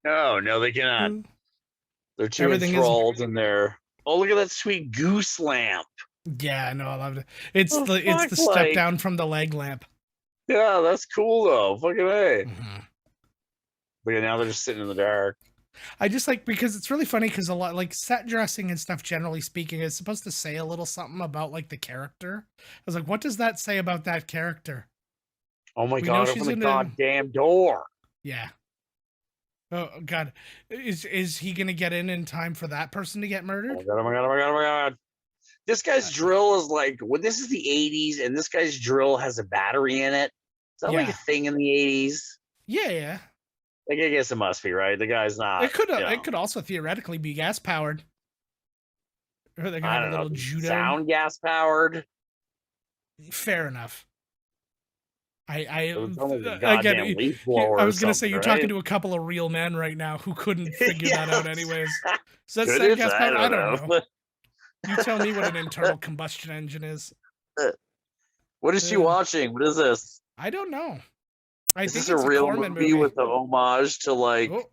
Speaker 1: no, they cannot. They're too enthralled in there. Oh, look at that sweet goose lamp.
Speaker 2: Yeah, I know. I loved it. It's the step down from the leg lamp.
Speaker 1: Yeah, that's cool though. Fucking A. Mm-hmm. But yeah, now they're just sitting in the dark.
Speaker 2: I just like, because it's really funny because a lot like set dressing and stuff, generally speaking, is supposed to say a little something about like the character. I was like, what does that say about that character?
Speaker 1: Oh my God, open the goddamn door.
Speaker 2: Yeah. Oh God. Is he going to get in time for that person to get murdered?
Speaker 1: Oh my God. This guy's drill is like, this is the 80s, and this guy's drill has a battery in it. Is that like a thing in the 80s?
Speaker 2: Yeah.
Speaker 1: Like, I guess it must be, right? The guy's not.
Speaker 2: It could also theoretically be gas powered. Or they got a little judo.
Speaker 1: Sound gas powered.
Speaker 2: Fair enough. I
Speaker 1: was
Speaker 2: gonna say you're talking to a couple of real men right now who couldn't figure that out anyways. So that's gas powered. I don't know. You tell me what an internal combustion engine is.
Speaker 1: What is she watching? What is this?
Speaker 2: I don't know. I
Speaker 1: Is
Speaker 2: think
Speaker 1: this a
Speaker 2: it's
Speaker 1: real
Speaker 2: Corman
Speaker 1: movie with the homage to like?
Speaker 2: Oh,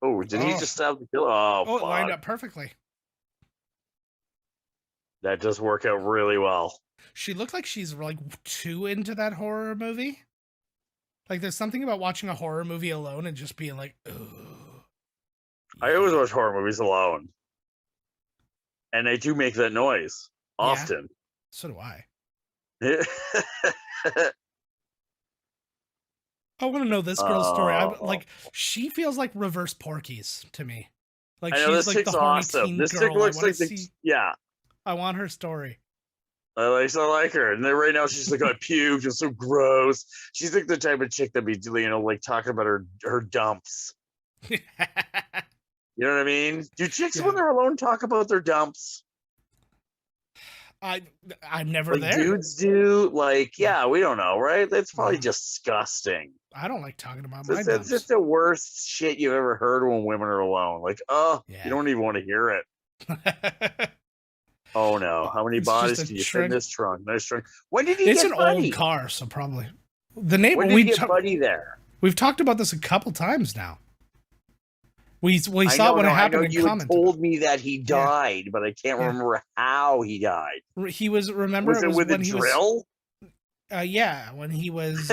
Speaker 1: Oh, did he just stab the killer? Oh,
Speaker 2: it lined
Speaker 1: fuck.
Speaker 2: up perfectly.
Speaker 1: That does work out really well.
Speaker 2: She looked like she's like too into that horror movie. Like there's something about watching a horror movie alone and just being like, oh.
Speaker 1: I always watch horror movies alone. And they do make that noise often.
Speaker 2: Yeah, so do I. I want to know this girl's story. Like, she feels like reverse Porky's to me. Like,
Speaker 1: I know,
Speaker 2: she's like the horny teen
Speaker 1: This
Speaker 2: girl.
Speaker 1: chick looks like
Speaker 2: I want her story.
Speaker 1: I like her. And then right now she's like, I puked. It's so gross. She's like the type of chick that be, like talking about her dumps. You know what I mean? Do chicks when they're alone talk about their dumps?
Speaker 2: I'm never there.
Speaker 1: Dudes do. Like, yeah, we don't know, right? That's probably disgusting.
Speaker 2: I don't like talking about my dumps.
Speaker 1: It's just the worst shit you've ever heard when women are alone. Like, you don't even want to hear it. Oh no! How many bodies can you fit in this trunk? Nice trunk. When did he get Buddy?
Speaker 2: It's an old car, so probably the name.
Speaker 1: When did he get Buddy there?
Speaker 2: We've talked about this a couple times now. We saw it when it happened.
Speaker 1: You told me that he died, but I can't remember how he died.
Speaker 2: He was. Remember,
Speaker 1: was it with a drill?
Speaker 2: Yeah, when he was.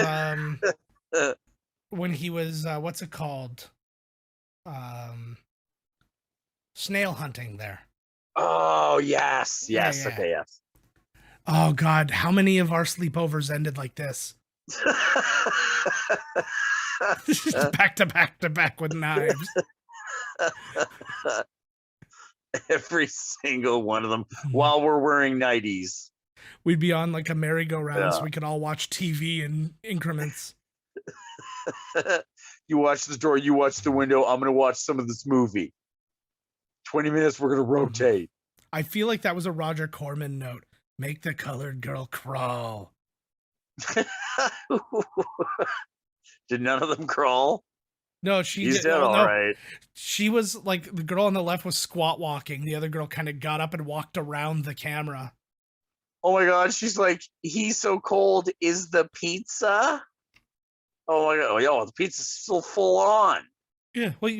Speaker 2: When he was. What's it called? Snail hunting there.
Speaker 1: Oh yes.
Speaker 2: Yeah.
Speaker 1: Okay, yes.
Speaker 2: Oh God, how many of our sleepovers ended like this? back to back with knives.
Speaker 1: Every single one of them while we're wearing nighties.
Speaker 2: We'd be on like a merry-go-round so we could all watch TV in increments.
Speaker 1: You watch the door, you watch the window. I'm gonna watch some of this movie. 20 minutes, we're gonna rotate.
Speaker 2: I feel like that was a Roger Corman note. Make the colored girl crawl.
Speaker 1: Did none of them crawl?
Speaker 2: No,
Speaker 1: she's dead. All right.
Speaker 2: She was like, the girl on the left was squat walking. The other girl kind of got up and walked around the camera.
Speaker 1: Oh my God, she's like, he's so cold. Is the pizza? Oh my God, yo, the pizza's still full on.
Speaker 2: Yeah, well,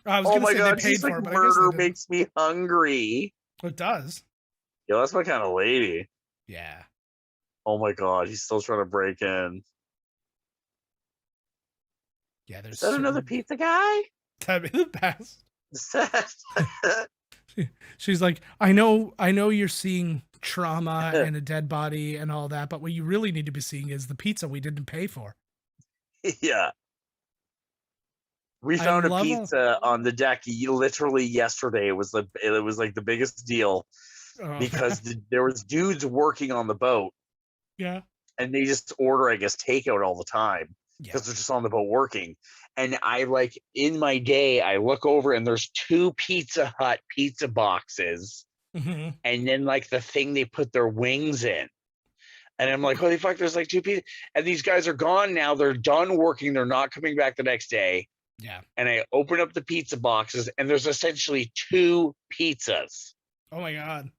Speaker 2: I was gonna say they paid for it, but
Speaker 1: murder makes me hungry.
Speaker 2: It does.
Speaker 1: Yo, that's my kind of lady.
Speaker 2: Yeah.
Speaker 1: Oh my God, he's still trying to break in.
Speaker 2: Yeah, there's.
Speaker 1: Is that another pizza guy?
Speaker 2: That'd be the best. She's like, I know you're seeing trauma and a dead body and all that, but what you really need to be seeing is the pizza we didn't pay for.
Speaker 1: Yeah. We found a pizza on the deck literally yesterday. It was like the biggest deal because there was dudes working on the boat.
Speaker 2: Yeah.
Speaker 1: And they just order, I guess, takeout all the time because they're just on the boat working. And I in my day, I look over and there's 2 Pizza Hut pizza boxes.
Speaker 2: Mm-hmm.
Speaker 1: And then the thing they put their wings in. And I'm like, holy fuck, there's 2 pizza. And these guys are gone now. They're done working. They're not coming back the next day.
Speaker 2: Yeah.
Speaker 1: And I open up the pizza boxes and there's essentially 2 pizzas.
Speaker 2: Oh my God.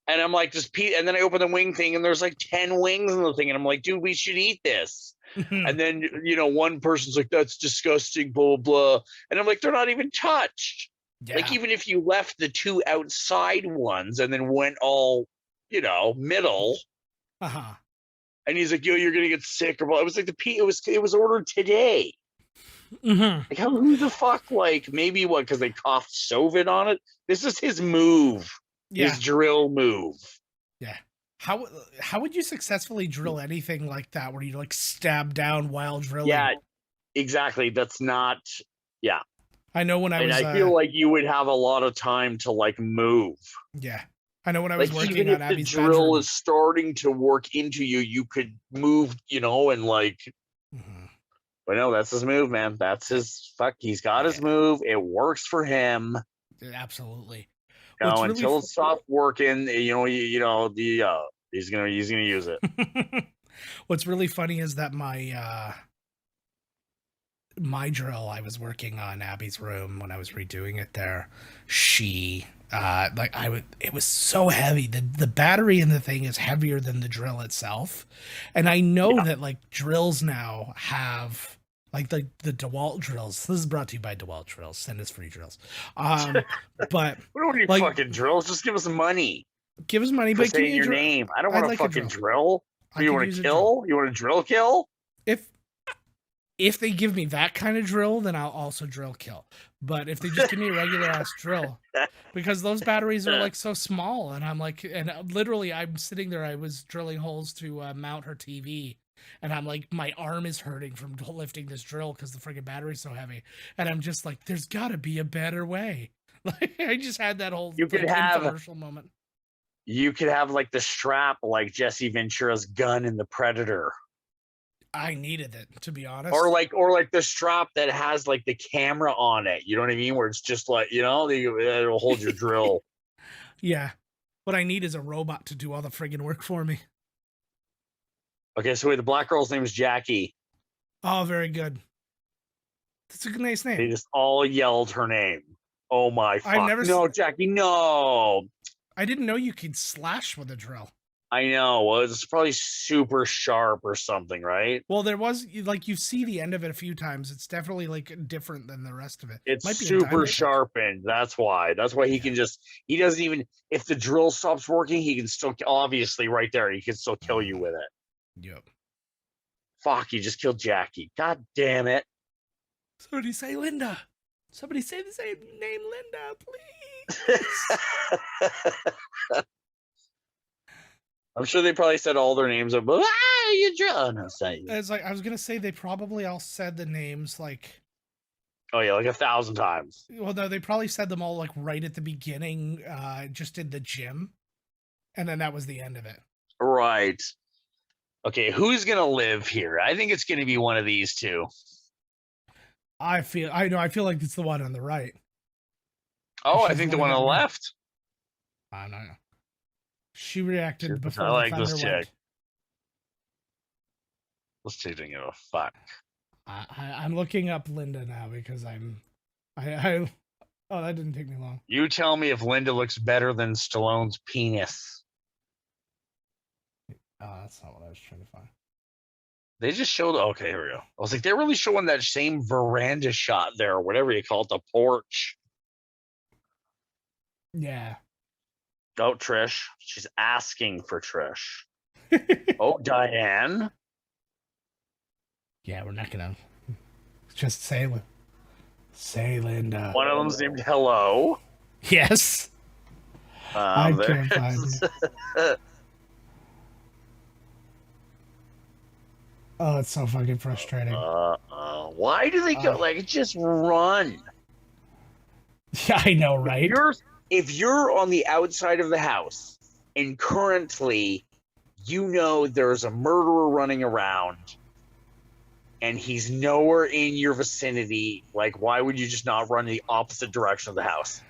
Speaker 1: And I'm like, and then I open the wing thing and there's 10 wings in the thing. And I'm like, dude, we should eat this. And then, one person's like, that's disgusting, blah, blah, blah. And I'm like, they're not even touched.
Speaker 2: Yeah.
Speaker 1: Even if you left the 2 outside ones and then went all, middle.
Speaker 2: Uh-huh.
Speaker 1: And he's like, yo, you're going to get sick. Or it was it was ordered today.
Speaker 2: Mm-hmm.
Speaker 1: Who the fuck, maybe what, because they coughed Soviet on it? This is his move.
Speaker 2: Yeah.
Speaker 1: His drill move.
Speaker 2: Yeah. How would you successfully drill anything like that where you stab down while drilling?
Speaker 1: Yeah, exactly. That's not, yeah.
Speaker 2: I know when I
Speaker 1: feel like you would have a lot of time to move.
Speaker 2: Yeah. I know when I was working
Speaker 1: even
Speaker 2: on
Speaker 1: if
Speaker 2: Abby's
Speaker 1: the drill
Speaker 2: bedroom.
Speaker 1: is starting to work into you, you could move, and
Speaker 2: Mm-hmm.
Speaker 1: But no, that's his move, man. That's his he's got his move. It works for him.
Speaker 2: Absolutely.
Speaker 1: Until it stops working, he's gonna use it.
Speaker 2: What's really funny is that my my drill I was working on Abby's room when I was redoing it there. She it was so heavy. The battery in the thing is heavier than the drill itself. And I know that like drills now have like the DeWalt drills. This is brought to you by DeWalt drills. Send us free drills. But
Speaker 1: We don't need
Speaker 2: like,
Speaker 1: fucking drills. Just give us money.
Speaker 2: give us money, but
Speaker 1: Say your name. I don't want a fucking drill. You want to kill? You want to drill kill?
Speaker 2: If they give me that kind of drill, then I'll also drill kill. But if they just give me a regular ass drill, because those batteries are like so small, and I'm like, and literally I'm sitting there, I was drilling holes to mount her TV, and I'm like, my arm is hurting from lifting this drill because the friggin' battery's so heavy, and I'm just like, there's got to be a better way. Like I just had that whole infomercial moment.
Speaker 1: You could have like the strap, like Jesse Ventura's gun in The Predator.
Speaker 2: I needed it, to be honest.
Speaker 1: Or like the strap that has like the camera on it. You know what I mean? Where it's just like, it'll hold your drill.
Speaker 2: Yeah. What I need is a robot to do all the friggin' work for me.
Speaker 1: Okay, so wait, the black girl's name is Jackie.
Speaker 2: Oh, very good. That's a good, nice name.
Speaker 1: They just all yelled her name. Oh my fuck. No, Jackie, no.
Speaker 2: I didn't know you could slash with a drill.
Speaker 1: I know. Well, it's probably super sharp or something, right?
Speaker 2: Well, there was like you see the end of it a few times. It's definitely like different than the rest of it.
Speaker 1: It's super sharpened. That's why. That's why he can just. He doesn't even. If the drill stops working, he can still. Obviously, right there, he can still kill you with it.
Speaker 2: Yep.
Speaker 1: Fuck! You just killed Jackie. God damn it!
Speaker 2: Somebody say Linda. Somebody say the same name, Linda, please.
Speaker 1: I'm sure they probably said all their names. But you drill. No,
Speaker 2: it's like I was gonna say they probably all said the names like.
Speaker 1: Oh yeah, like 1,000 times.
Speaker 2: Well, no, they probably said them all like right at the beginning, just in the gym, and then that was the end of it.
Speaker 1: Right. Okay, who's gonna live here? I think it's gonna be one of these two.
Speaker 2: I feel like it's the one on the right.
Speaker 1: Oh, I think the one on the left.
Speaker 2: I don't know. She reacted before.
Speaker 1: I like this chick. This chick didn't give a fuck.
Speaker 2: I'm looking up Linda now because oh, that didn't take me long.
Speaker 1: You tell me if Linda looks better than Stallone's penis.
Speaker 2: Oh, that's not what I was trying to find.
Speaker 1: They just showed. Okay, here we go. I was like, they're really showing that same veranda shot there, or whatever you call it, the porch.
Speaker 2: Yeah.
Speaker 1: Oh, Trish. She's asking for Trish. Oh, Diane.
Speaker 2: Yeah, we're not gonna just say Linda.
Speaker 1: One of them's named Hello.
Speaker 2: Yes. I can't find it. Oh, it's so fucking frustrating.
Speaker 1: Why do they go like just run?
Speaker 2: Yeah, I know, right?
Speaker 1: If you're on the outside of the house and currently there's a murderer running around and he's nowhere in your vicinity, like why would you just not run in the opposite direction of the house?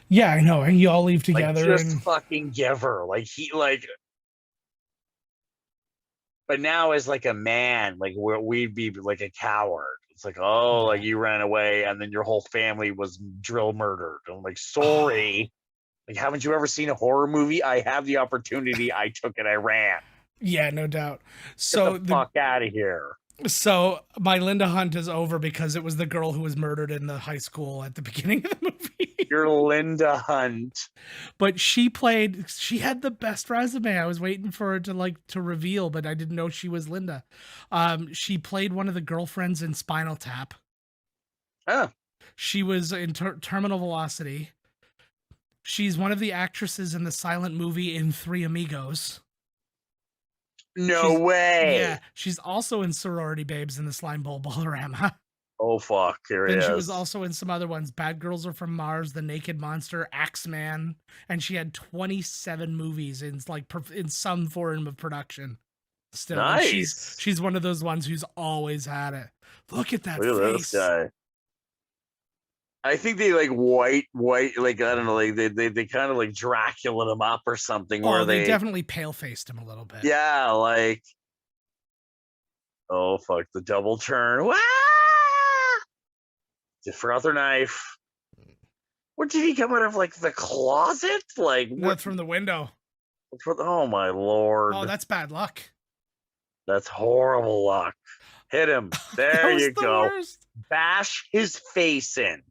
Speaker 2: Yeah, I know. And you all leave together.
Speaker 1: Like, just fucking give her. But now as like a man, like we'd be like a coward. It's like, oh, like you ran away and then your whole family was drill murdered. I'm like, sorry. Like, haven't you ever seen a horror movie? I have the opportunity. I took it. I ran.
Speaker 2: Yeah, no doubt. So
Speaker 1: get the fuck out of here.
Speaker 2: So my Linda hunt is over because it was the girl who was murdered in the high school at the beginning of the movie.
Speaker 1: Your Linda Hunt.
Speaker 2: But she had the best resume. I was waiting for her to reveal, but I didn't know she was Linda. She played one of the girlfriends in Spinal Tap.
Speaker 1: Oh.
Speaker 2: She was in Terminal Velocity. She's one of the actresses in the silent movie in Three Amigos.
Speaker 1: No way.
Speaker 2: Yeah, she's also in Sorority Babes in the Slime Bowl Ballorama.
Speaker 1: Oh, fuck. Here it is.
Speaker 2: She was also in some other ones. Bad Girls Are From Mars, The Naked Monster, Axeman. And she had 27 movies in some form of production. Still,
Speaker 1: nice.
Speaker 2: She's one of those ones who's always had it. Look at that face.
Speaker 1: Look at this guy. I think they white, like, I don't know, like they kind of like Dracula him up or something.
Speaker 2: Oh,
Speaker 1: where
Speaker 2: they definitely pale faced him a little bit.
Speaker 1: Yeah, like, oh fuck, the double turn. Wow! Just forgot their knife. What did he come out of, like, the closet? Like,
Speaker 2: No,
Speaker 1: what?
Speaker 2: it's from the window.
Speaker 1: Oh my lord.
Speaker 2: Oh, that's bad luck.
Speaker 1: That's horrible luck. Hit him.
Speaker 2: That
Speaker 1: There
Speaker 2: was
Speaker 1: you
Speaker 2: the
Speaker 1: go.
Speaker 2: worst.
Speaker 1: Bash his face in.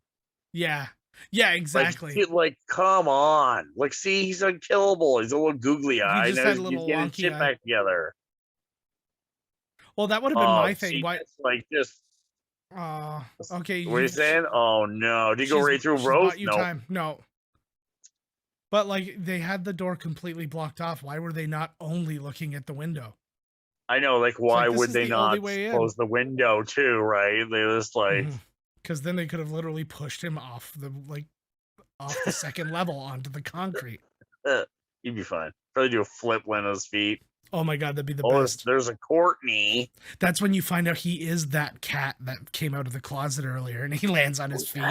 Speaker 2: Yeah. Yeah, exactly.
Speaker 1: Like, come on. Like, see, he's unkillable. He's a little googly eye.
Speaker 2: just
Speaker 1: Now
Speaker 2: had a
Speaker 1: he's
Speaker 2: little
Speaker 1: getting
Speaker 2: wonky
Speaker 1: shit
Speaker 2: eye.
Speaker 1: back together.
Speaker 2: Well, that would have been my thing.
Speaker 1: See,
Speaker 2: Why?
Speaker 1: that's like just.
Speaker 2: Okay.
Speaker 1: What are you saying? Oh no! Did you go right through
Speaker 2: she's
Speaker 1: Rose?
Speaker 2: bought you
Speaker 1: No.
Speaker 2: time. No. But like they had the door completely blocked off. Why were they not only looking at the window?
Speaker 1: I know. Like, why
Speaker 2: this
Speaker 1: would
Speaker 2: is
Speaker 1: they
Speaker 2: the
Speaker 1: not
Speaker 2: only way in.
Speaker 1: close the window too? Right? They just like.
Speaker 2: Because then they could have literally pushed him off the second level onto the concrete.
Speaker 1: He'd be fine. Probably do a flip land on his feet.
Speaker 2: Oh my god, that'd be the best.
Speaker 1: There's a Courtney.
Speaker 2: That's when you find out he is that cat that came out of the closet earlier, and he lands on his feet.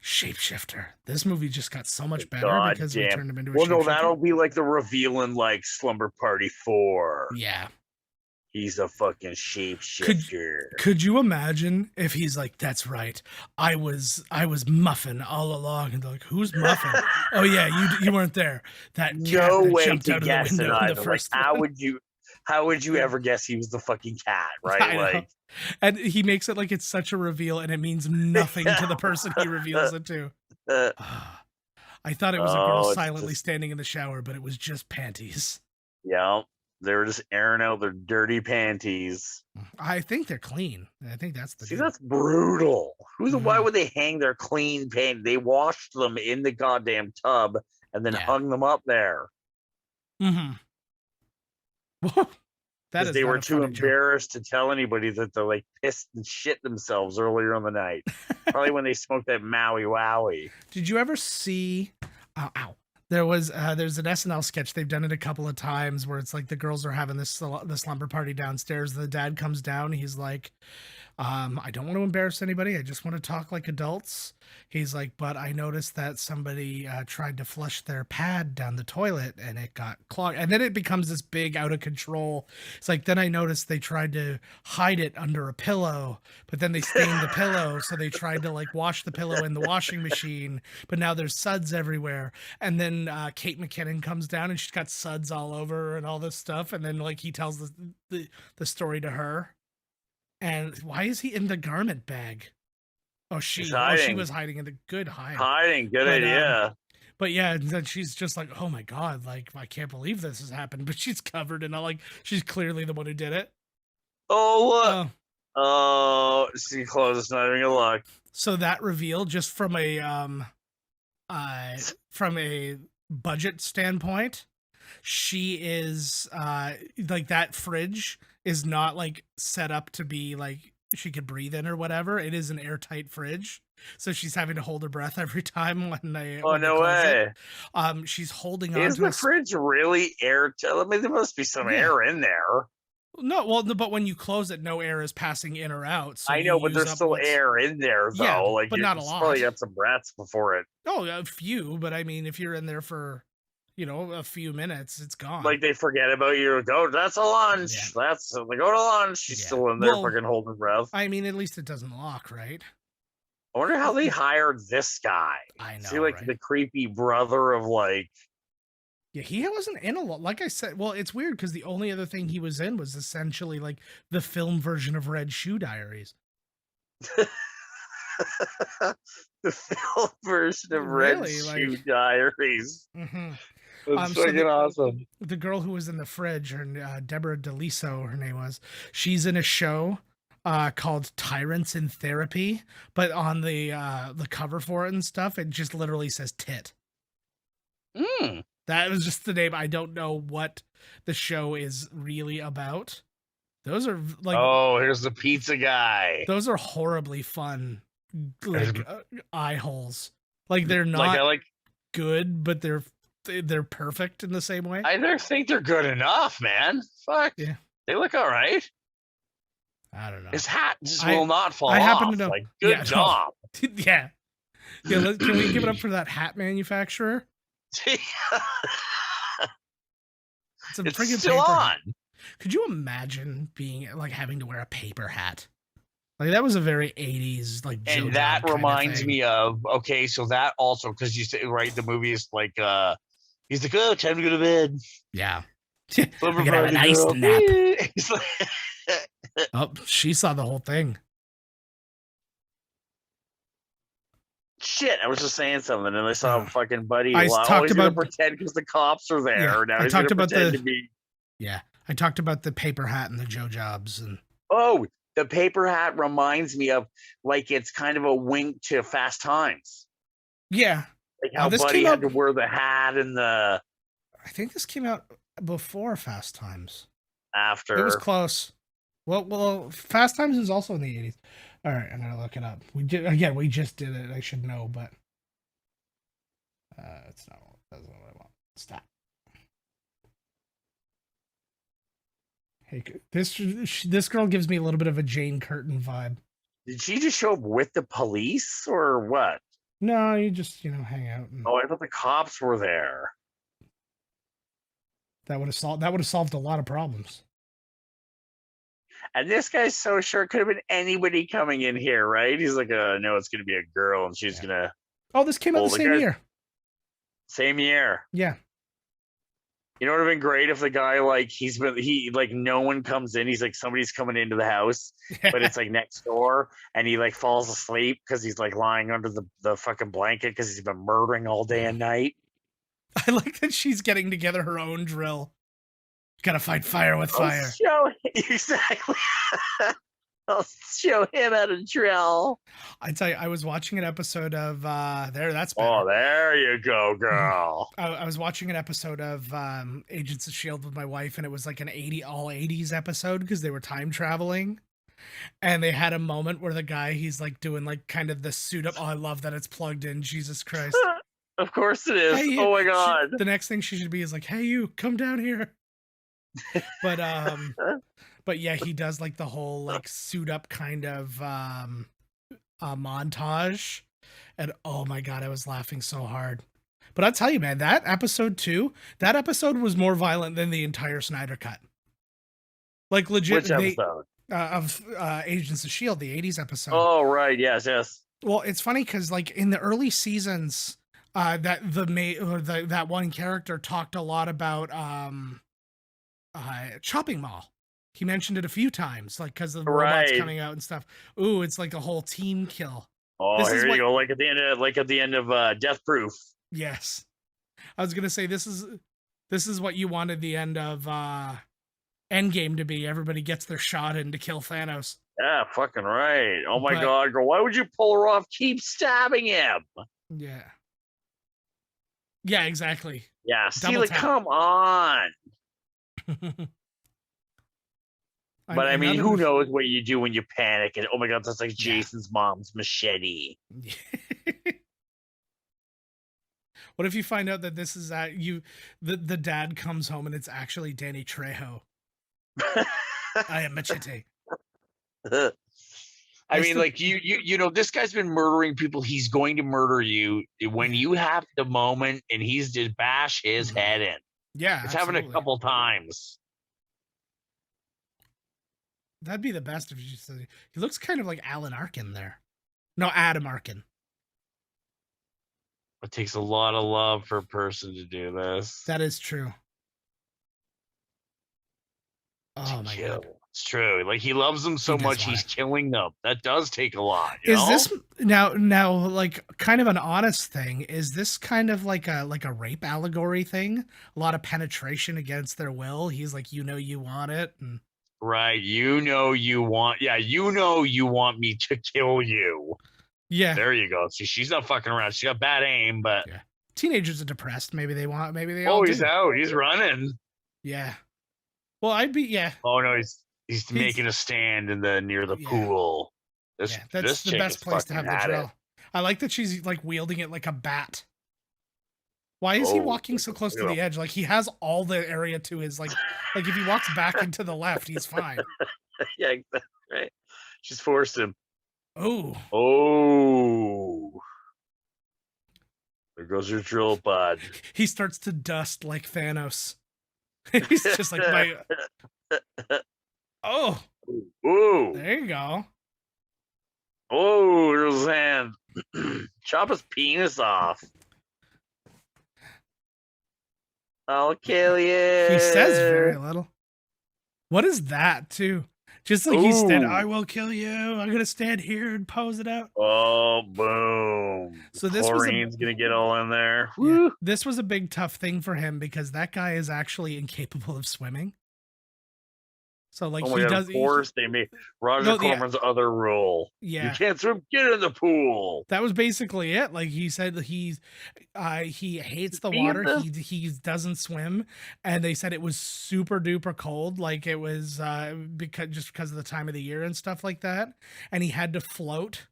Speaker 2: Shapeshifter. This movie just got so much better because we turned him into a shapeshifter.
Speaker 1: Well, no, that'll be like the reveal in like Slumber Party 4.
Speaker 2: Yeah.
Speaker 1: He's a fucking shapeshifter.
Speaker 2: Could you imagine if he's like, that's right, I was Muffin all along, and they're like, who's Muffin? Oh yeah, you weren't there. That cat
Speaker 1: no
Speaker 2: that
Speaker 1: way
Speaker 2: jumped
Speaker 1: to
Speaker 2: out
Speaker 1: guess
Speaker 2: of the
Speaker 1: it
Speaker 2: window in the
Speaker 1: either.
Speaker 2: first
Speaker 1: Like, how would you ever guess he was the fucking cat, right? Like,
Speaker 2: and he makes it like it's such a reveal, and it means nothing to the person he reveals it to. I thought it was a girl silently standing in the shower, but it was just panties.
Speaker 1: Yeah. They were just airing out their dirty panties.
Speaker 2: I think they're clean. I think that's the.
Speaker 1: See, that's brutal. Why would they hang their clean panties? They washed them in the goddamn tub and then hung them up there.
Speaker 2: Mm-hmm. That is.
Speaker 1: They were too embarrassed to tell anybody that they like pissed and shit themselves earlier in the night. Probably when they smoked that Maui Wowie.
Speaker 2: Did you ever see? There's an SNL sketch. They've done it a couple of times where it's like the girls are having the slumber party downstairs. The dad comes down. He's like, I don't want to embarrass anybody. I just want to talk like adults. He's like, but I noticed that somebody tried to flush their pad down the toilet and it got clogged. And then it becomes this big out of control. It's like, then I noticed they tried to hide it under a pillow, but then they stained the pillow. So they tried to like wash the pillow in the washing machine, but now there's suds everywhere. And then Kate McKinnon comes down and she's got suds all over her and all this stuff. And then like he tells the story to her. And why is he in the garment bag? Oh, she was hiding in the good hiding. Good
Speaker 1: idea.
Speaker 2: But yeah, then she's just like, oh my god, like I can't believe this has happened. But she's covered in all like she's clearly the one who did it.
Speaker 1: Oh look. Oh, she closes, not even gonna look.
Speaker 2: So that reveal, just from a budget standpoint, she is like that fridge is not like set up to be like she could breathe in or whatever. It is an airtight fridge, so she's having to hold her breath every time when they.
Speaker 1: Oh no way!
Speaker 2: She's holding on.
Speaker 1: Is the fridge really airtight? I mean, there must be some air in there.
Speaker 2: No, well, but when you close it, no air is passing in or out. So
Speaker 1: I know, but there's still air in there, though.
Speaker 2: Yeah, but not a lot.
Speaker 1: Probably got some breaths before it.
Speaker 2: Oh, a few, but I mean, if you're in there for, a few minutes, it's gone.
Speaker 1: Like they forget about you. Go, that's a lunch. Yeah. They go to lunch. She's still in there, fucking holding breath.
Speaker 2: I mean, at least it doesn't lock, right?
Speaker 1: I wonder how they hired this guy.
Speaker 2: I know.
Speaker 1: See, like the creepy brother of like.
Speaker 2: Yeah, he wasn't in a lot. Like I said, well, it's weird because the only other thing he was in was essentially like the film version of Red Shoe Diaries.
Speaker 1: The film version of Red Shoe Diaries.
Speaker 2: Mm-hmm.
Speaker 1: That's fucking awesome.
Speaker 2: The girl who was in the fridge, her Deborah DeLiso, her name was. She's in a show called Tyrants in Therapy, but on the cover for it and stuff, it just literally says tit. That was just the name. I don't know what the show is really about. Those are like,
Speaker 1: oh, here's the pizza guy.
Speaker 2: Those are horribly fun, like eye holes. Like they're not good, but they're perfect in the same way.
Speaker 1: I don't think they're good enough, man. Fuck. Yeah, they look all right.
Speaker 2: I don't know.
Speaker 1: His hat just will not fall off.
Speaker 2: I happen to know.
Speaker 1: Like, good job.
Speaker 2: No. Yeah. Can we give it up for that hat manufacturer? It's a friggin'
Speaker 1: still
Speaker 2: paper
Speaker 1: on.
Speaker 2: hat. Could you imagine being like having to wear a paper hat? Like that was a very 80s like Joe
Speaker 1: And that
Speaker 2: Job kind of
Speaker 1: reminds
Speaker 2: thing.
Speaker 1: me of, okay, so that also, because you say, right, the movie is like, he's like, oh, time to go to bed.
Speaker 2: Yeah.
Speaker 1: Slumber
Speaker 2: I could have a
Speaker 1: Party
Speaker 2: nice
Speaker 1: girl.
Speaker 2: nap.
Speaker 1: He's like,
Speaker 2: Oh, she saw the whole thing.
Speaker 1: shit, I was just saying something, and I saw
Speaker 2: Yeah.
Speaker 1: fucking Buddy.
Speaker 2: I
Speaker 1: Well,
Speaker 2: talked
Speaker 1: he's gonna
Speaker 2: about-
Speaker 1: pretend because the cops are there.
Speaker 2: Yeah,
Speaker 1: Now
Speaker 2: I
Speaker 1: he's
Speaker 2: talked
Speaker 1: gonna
Speaker 2: about
Speaker 1: pretend
Speaker 2: the-
Speaker 1: to be.
Speaker 2: Yeah. I talked about the paper hat and the Joe Jobs and
Speaker 1: Oh, the paper hat reminds me of, like, it's kind of a wink to Fast Times.
Speaker 2: yeah.
Speaker 1: Like how
Speaker 2: this
Speaker 1: Buddy
Speaker 2: came
Speaker 1: had
Speaker 2: out-
Speaker 1: to wear the hat and the
Speaker 2: I think this came out before Fast Times.
Speaker 1: after.
Speaker 2: It was close. Well, Fast Times is also in the 80s. All right, I'm gonna look it up. We just did it. I should know, but it's not. That's not what I want. Stop. Hey, this girl gives me a little bit of a Jane Curtin vibe.
Speaker 1: Did she just show up with the police or what?
Speaker 2: No, you just hang out. And
Speaker 1: Oh, I thought the cops were there.
Speaker 2: that would have solved a lot of problems.
Speaker 1: And this guy's so sure it could have been anybody coming in here, right? He's like, no, it's gonna be a girl, and she's gonna.
Speaker 2: Oh, this came out
Speaker 1: Well,
Speaker 2: the
Speaker 1: the
Speaker 2: same
Speaker 1: guy-
Speaker 2: year.
Speaker 1: Same year.
Speaker 2: Yeah.
Speaker 1: You know, it would have been great if the guy, like, no one comes in. He's like, somebody's coming into the house, but it's like next door, and he like falls asleep because he's like lying under the fucking blanket because he's been murdering all day and night.
Speaker 2: I like that she's getting together her own drill. Gotta fight fire with fire.
Speaker 1: Exactly. I'll show him how to drill.
Speaker 2: I tell you, I was watching an episode of That's Better.
Speaker 1: Oh, there you go, girl.
Speaker 2: I was watching an episode of Agents of S.H.I.E.L.D. with my wife, and it was like an all 80s episode because they were time traveling. And they had a moment where the guy, he's like doing like kind of the suit up. Oh, I love that it's plugged in. Jesus Christ.
Speaker 1: Of course it is.
Speaker 2: Hey, you.
Speaker 1: Oh my god.
Speaker 2: The next thing she should be is like, hey, you, come down here. But yeah, he does like the whole like suit up kind of montage, and oh my god, I was laughing so hard. But I'll tell you, man, that episode was more violent than the entire Snyder cut. Like legit.
Speaker 1: Which episode?
Speaker 2: Of Agents of S.H.I.E.L.D., the 80s episode.
Speaker 1: Oh right, yes.
Speaker 2: Well, it's funny because like in the early seasons, that one character talked a lot about Chopping Mall. He mentioned it a few times, like because of the robots coming out and stuff. Ooh, it's like a whole team kill.
Speaker 1: Oh, here you go, like at the end of Death Proof.
Speaker 2: Yes, I was gonna say this is what you wanted the end of Endgame to be. Everybody gets their shot in to kill Thanos.
Speaker 1: Yeah, fucking right. Oh my god, girl, why would you pull her off? Keep stabbing him.
Speaker 2: Yeah. Yeah, exactly.
Speaker 1: Yeah, see,
Speaker 2: Double
Speaker 1: like,
Speaker 2: tap.
Speaker 1: come on. But I mean, who knows what you do when you panic and oh my god, that's like Jason's mom's machete.
Speaker 2: What if you find out that this is the dad comes home and it's actually Danny Trejo? I am machete.
Speaker 1: I mean, like you know, this guy's been murdering people. He's going to murder you when you have the moment, and he's just bash his head in.
Speaker 2: Yeah,
Speaker 1: it's happened a couple times.
Speaker 2: That'd be the best if you just said he looks kind of like Alan Arkin there. No, Adam Arkin.
Speaker 1: It takes a lot of love for a person to do this.
Speaker 2: That is true. Oh my god.
Speaker 1: It's true. Like he loves them so much, he's killing them. That does take a lot.
Speaker 2: Is this now like kind of an honest thing? Is this kind of like a rape allegory thing? A lot of penetration against their will. He's like, you want it, and
Speaker 1: right. You want me to kill you.
Speaker 2: Yeah.
Speaker 1: There you go. See, she's not fucking around. She got bad aim, but
Speaker 2: teenagers are depressed. Maybe they
Speaker 1: Oh, he's out. He's running.
Speaker 2: Yeah. Well, I'd be
Speaker 1: Oh no, he's making a stand near the pool.
Speaker 2: That's the best place to have the drill. I like that she's like wielding it like a bat. Why is he walking so close to the edge? Like he has all the area to his like if he walks back into the left, he's fine.
Speaker 1: Yeah, exactly. Right. She's forced him.
Speaker 2: Oh.
Speaker 1: There goes your drill, bud.
Speaker 2: He starts to dust like Thanos. He's just like my. Oh.
Speaker 1: Ooh.
Speaker 2: There you go.
Speaker 1: Oh, there's his hand. Chop his penis off. I'll kill you.
Speaker 2: He says very little. What is that, too? Just like he said,
Speaker 1: Ooh.
Speaker 2: I will kill you. I'm going to stand here and pose it out.
Speaker 1: Oh, boom.
Speaker 2: So this was
Speaker 1: Chlorine's going to get all in there.
Speaker 2: Yeah,
Speaker 1: Woo.
Speaker 2: this was a big, tough thing for him because that guy is actually incapable of swimming. So, like,
Speaker 1: Oh my
Speaker 2: he
Speaker 1: God,
Speaker 2: does.
Speaker 1: of course they made Roger Corman's other rule.
Speaker 2: Yeah.
Speaker 1: You can't swim, get in the pool.
Speaker 2: That was basically it. Like, he said that he hates the water. He doesn't swim, and they said it was super duper cold. Like, it was because of the time of the year and stuff like that. And he had to float,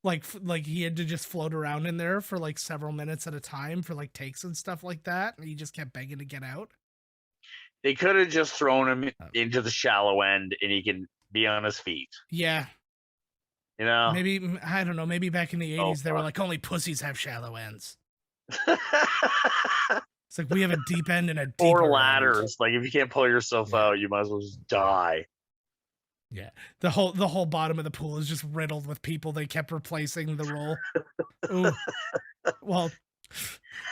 Speaker 2: like he had to just float around in there for like several minutes at a time for like takes and stuff like that. And he just kept begging to get out.
Speaker 1: They could have just thrown him into the shallow end, and he can be on his feet.
Speaker 2: Yeah.
Speaker 1: You know,
Speaker 2: maybe, I don't know, maybe back in the 80s they were like, only pussies have shallow ends. It's like, we have a deep end and a deep
Speaker 1: or ladders. End. Like, if you can't pull yourself out, you might as well just die.
Speaker 2: Yeah, the whole bottom of the pool is just riddled with people. They kept replacing the roll. Ooh. Well,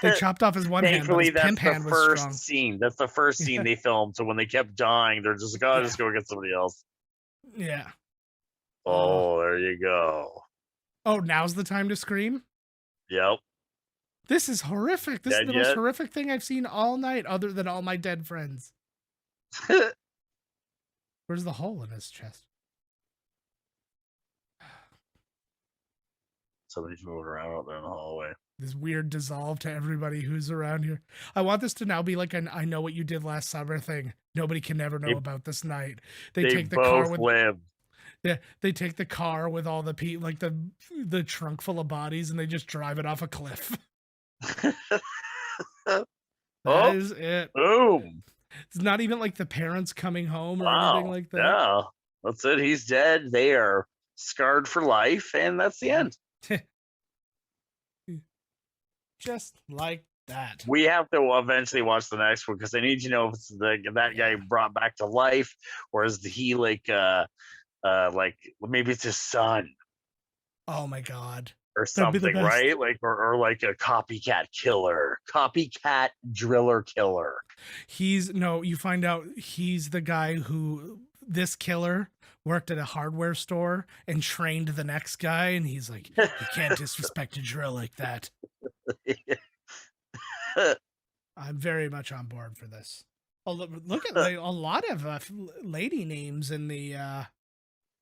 Speaker 2: they chopped off his one hand, but his pimp hand was strong.
Speaker 1: Scene. That's the first scene they filmed. So when they kept dying, they're just like, oh, just go get somebody else.
Speaker 2: Yeah.
Speaker 1: Oh, there you go.
Speaker 2: Oh, now's the time to scream?
Speaker 1: Yep.
Speaker 2: This is horrific. This is the most horrific thing I've seen all night, other than All My Dead Friends. Where's the hole in his chest?
Speaker 1: Somebody's moving around out there in the hallway.
Speaker 2: This weird dissolve to everybody who's around here. I want this to now be like an I know what you did last summer thing. Nobody can ever know about this night. They take the car with
Speaker 1: lived.
Speaker 2: Yeah, they take the car with all the people, like the trunk full of bodies, and they just drive it off a cliff. That is it.
Speaker 1: Boom.
Speaker 2: It's not even like the parents coming home or anything like that.
Speaker 1: Yeah, that's it. He's dead. They are scarred for life, and that's the end.
Speaker 2: Just like that.
Speaker 1: We have to eventually watch the next one because I need to know if it's that guy brought back to life, or is he like maybe it's his son.
Speaker 2: Oh my God.
Speaker 1: Or something, right? Like or like a copycat killer, copycat driller killer.
Speaker 2: You find out he's the guy who this killer worked at a hardware store and trained the next guy, and he's like, you can't disrespect a drill like that. I'm very much on board for this. Oh, look at a lot of lady names in the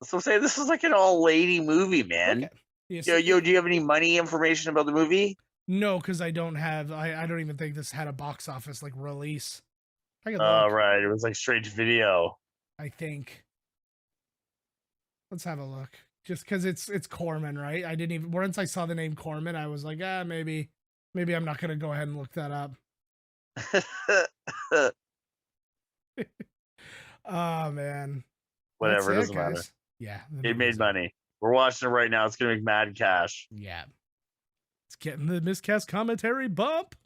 Speaker 1: So say this is like an all lady movie, man.
Speaker 2: Okay. Yes.
Speaker 1: Yo, do you have any money information about the movie?
Speaker 2: No, because I don't have. I don't even think this had a box office like release.
Speaker 1: Oh, right. It was like straight to video.
Speaker 2: I think. Let's have a look. Just because it's Corman, right? I didn't even. Once I saw the name Corman, I was like, maybe I'm not gonna go ahead and look that up. Oh man.
Speaker 1: Whatever, it doesn't matter.
Speaker 2: Yeah,
Speaker 1: it made money. We're watching it right now. It's gonna make mad cash.
Speaker 2: Yeah. It's getting the miscast commentary bump.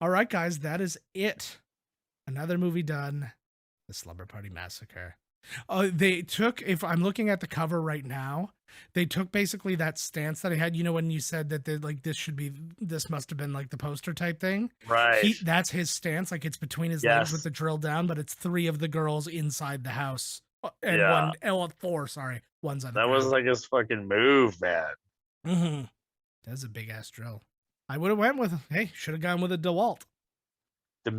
Speaker 2: All right, guys, that is it. Another movie done. The Slumber Party Massacre. They took, if I'm looking at the cover right now, they took basically that stance that I had, when you said that this must have been like the poster type thing.
Speaker 1: Right.
Speaker 2: That's his stance. Like it's between his legs with the drill down, but it's 3 of the girls inside the house. And 4, sorry. One's on the ground.
Speaker 1: Was like his fucking move, man.
Speaker 2: Mm-hmm. That's a big ass drill. I would have went with, should have gone with a DeWalt. The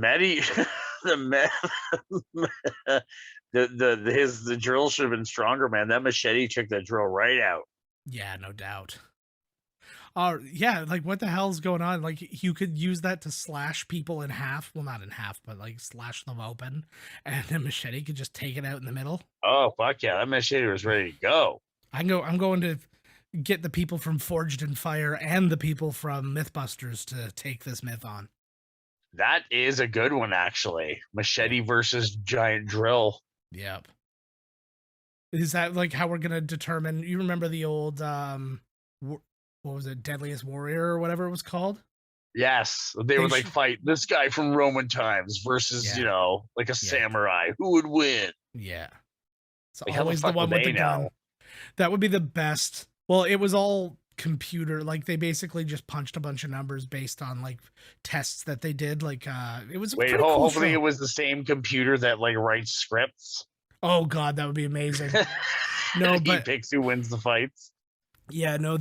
Speaker 1: drill should have been stronger, man. That machete took that drill right out.
Speaker 2: Yeah, no doubt. Yeah, like what the hell's going on? Like you could use that to slash people in half. Well, not in half, but like slash them open, and the machete could just take it out in the middle.
Speaker 1: Oh fuck yeah, that machete was ready to go.
Speaker 2: I'm going to get the people from Forged in Fire and the people from Mythbusters to take this myth on.
Speaker 1: That is a good one, actually. Machete versus giant drill.
Speaker 2: Yep. Is that like how we're gonna determine? You remember the old what was it, Deadliest Warrior or whatever it was called?
Speaker 1: Yes, they would fight this guy from Roman times versus like a samurai. Who would win?
Speaker 2: Yeah, it's
Speaker 1: like,
Speaker 2: always the one with the gun. That would be the best. Well, it was all computer, like they basically just punched a bunch of numbers based on like tests that they did. Like it was a
Speaker 1: Wait,
Speaker 2: pretty cool
Speaker 1: hopefully
Speaker 2: show.
Speaker 1: it was the same computer that like writes scripts.
Speaker 2: Oh god, that would be amazing. No,
Speaker 1: He
Speaker 2: but
Speaker 1: picks who wins the fights.
Speaker 2: yeah, no,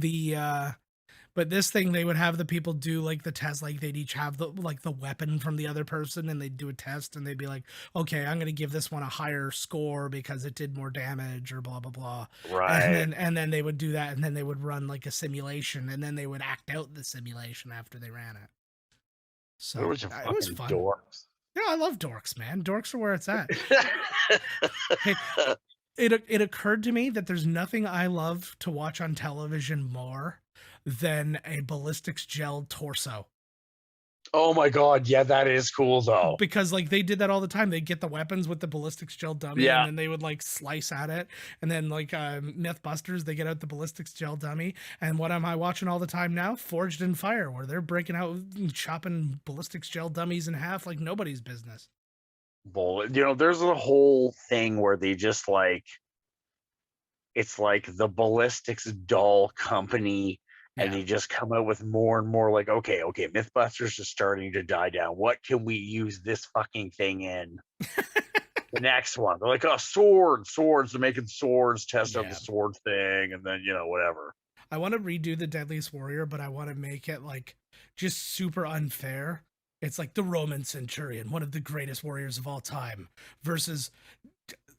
Speaker 2: but this thing they would have the people do like the test, like they'd each have the like the weapon from the other person, and they'd do a test, and they'd be like, okay, I'm gonna give this one a higher score because it did more damage or blah blah blah.
Speaker 1: Right.
Speaker 2: And then they would do that, and then they would run like a simulation, and then they would act out the simulation after they ran it. So
Speaker 1: There was a
Speaker 2: it was
Speaker 1: fucking
Speaker 2: fun.
Speaker 1: dorks.
Speaker 2: Yeah, I love dorks, man. Dorks are where it's at. Hey, it occurred to me that there's nothing I love to watch on television more than a ballistics gel torso.
Speaker 1: Oh my god, yeah, that is cool though.
Speaker 2: Because like they did that all the time. They'd get the weapons with the ballistics gel dummy,
Speaker 1: Yeah.
Speaker 2: and then they would like slice at it. And then like Mythbusters, they get out the ballistics gel dummy. And what am I watching all the time now? Forged in Fire, where they're breaking out and chopping ballistics gel dummies in half like nobody's business.
Speaker 1: Bullet. You know, there's a whole thing where they just like, it's like the ballistics doll company, and
Speaker 2: Yeah.
Speaker 1: they just come out with more and more like, okay, Mythbusters is starting to die down. What can we use this fucking thing in? The next one, they're like, oh, swords. They're making swords, test out
Speaker 2: Yeah.
Speaker 1: the sword thing, and then, you know, whatever.
Speaker 2: I want to redo the Deadliest Warrior, but I want to make it like just super unfair. It's like the Roman centurion, one of the greatest warriors of all time, versus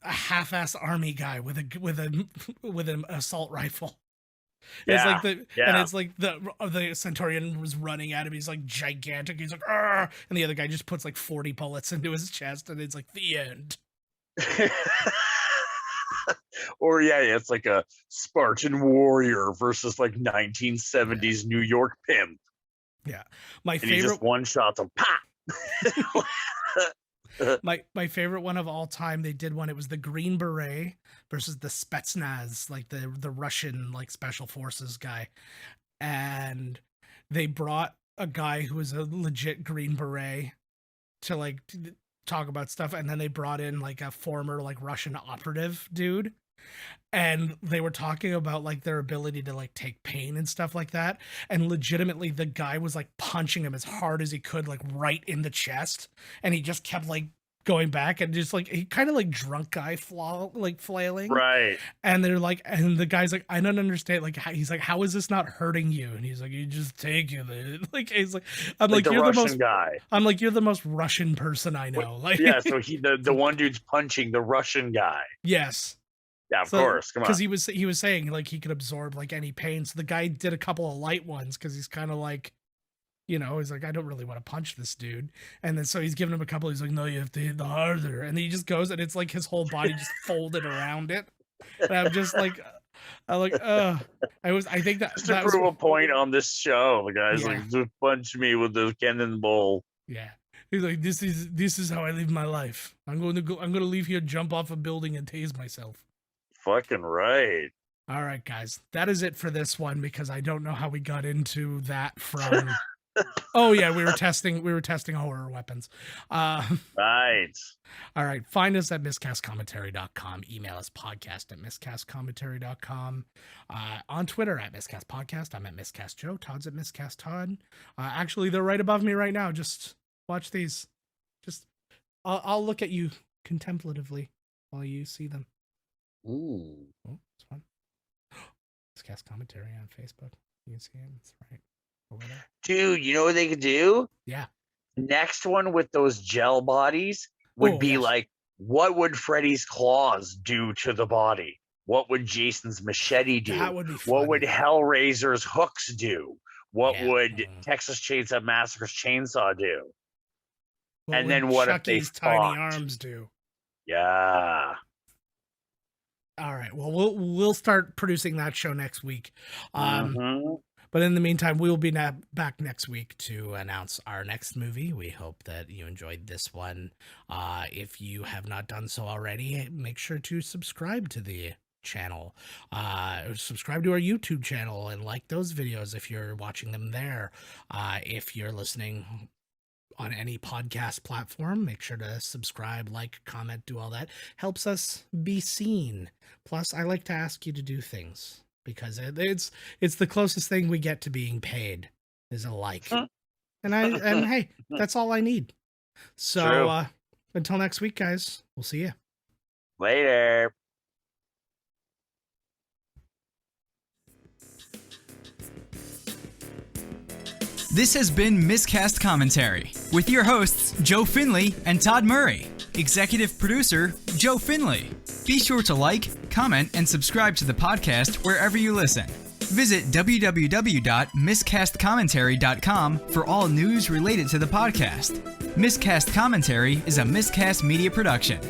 Speaker 2: a half-ass army guy with an assault rifle. It's like and it's like the centurion was running at him. He's like gigantic. He's like, argh! And the other guy just puts like 40 bullets into his chest, and it's like the end.
Speaker 1: Or yeah, it's like a Spartan warrior versus like 1970s New York pimp.
Speaker 2: Yeah, my
Speaker 1: And he
Speaker 2: favorite
Speaker 1: just one shots him. Pop.
Speaker 2: my favorite one of all time. They did one. It was the Green Beret versus the Spetsnaz, like the Russian like special forces guy, and they brought a guy who was a legit Green Beret to like talk about stuff, and then they brought in like a former like Russian operative dude, and they were talking about like their ability to like take pain and stuff like that, and legitimately the guy was like punching him as hard as he could, like right in the chest, and he just kept like going back, and just like he kind of like drunk guy flailing,
Speaker 1: Right.
Speaker 2: and they're like, and the guy's like, I don't understand, like he's like, how is this not hurting you? And he's like, you just take it. Like he's like, I'm like
Speaker 1: the
Speaker 2: you're
Speaker 1: Russian
Speaker 2: the most
Speaker 1: guy.
Speaker 2: I'm like, you're the most Russian person I know. Like,
Speaker 1: Yeah, so the one dude's punching the Russian guy.
Speaker 2: yes.
Speaker 1: Yeah, of course. Come on.
Speaker 2: Because he was saying like he could absorb like any pain. So the guy did a couple of light ones because he's kind of like, you know, he's like, I don't really want to punch this dude. And then so he's giving him a couple. He's like, no, you have to hit the harder. And he just goes, and it's like his whole body just folded around it. And I'm just like, I think that
Speaker 1: just to prove a point on this show, the guy's like, just punch me with the cannonball.
Speaker 2: Yeah. He's like, this is how I live my life. I'm going to leave here, jump off a building, and tase myself.
Speaker 1: Fucking right.
Speaker 2: All right, guys. That is it for this one, because I don't know how we got into that from. Oh yeah, we were testing horror weapons.
Speaker 1: Right.
Speaker 2: All right. Find us at miscastcommentary.com. Email us podcast@miscastcommentary.com. On Twitter at miscastpodcast. I'm at miscastjoe. Todd's at miscasttodd. Actually, they're right above me right now. Just watch these. Just I'll look at you contemplatively while you see them.
Speaker 1: Ooh.
Speaker 2: Oh, it's fun. Miscast Commentary on Facebook. You can see it. It's right over there.
Speaker 1: Dude, you know what they could do?
Speaker 2: Yeah.
Speaker 1: Next one with those gel bodies would be like, what would Freddy's claws do to the body? What would Jason's machete do?
Speaker 2: That would be fun.
Speaker 1: What would Hellraiser's hooks do? What would Texas Chainsaw Massacre's chainsaw do? And then what if they
Speaker 2: Chucky's tiny
Speaker 1: fought?
Speaker 2: arms do?
Speaker 1: Yeah.
Speaker 2: All right. Well, we'll start producing that show next week.
Speaker 1: Mhm.
Speaker 2: But in the meantime, we'll be back next week to announce our next movie. We hope that you enjoyed this one. If you have not done so already, make sure to subscribe to the channel. Subscribe to our YouTube channel and like those videos if you're watching them there. If you're listening on any podcast platform. Make sure to subscribe, like, comment, do all that. Helps us be seen. Plus, I like to ask you to do things because it's the closest thing we get to being paid is a like. And hey, that's all I need. So until next week, guys, we'll see you
Speaker 1: later.
Speaker 5: This has been Miscast Commentary with your hosts, Joe Finley and Todd Murray. Executive producer, Joe Finley. Be sure to like, comment, and subscribe to the podcast wherever you listen. Visit www.miscastcommentary.com for all news related to the podcast. Miscast Commentary is a Miscast Media production.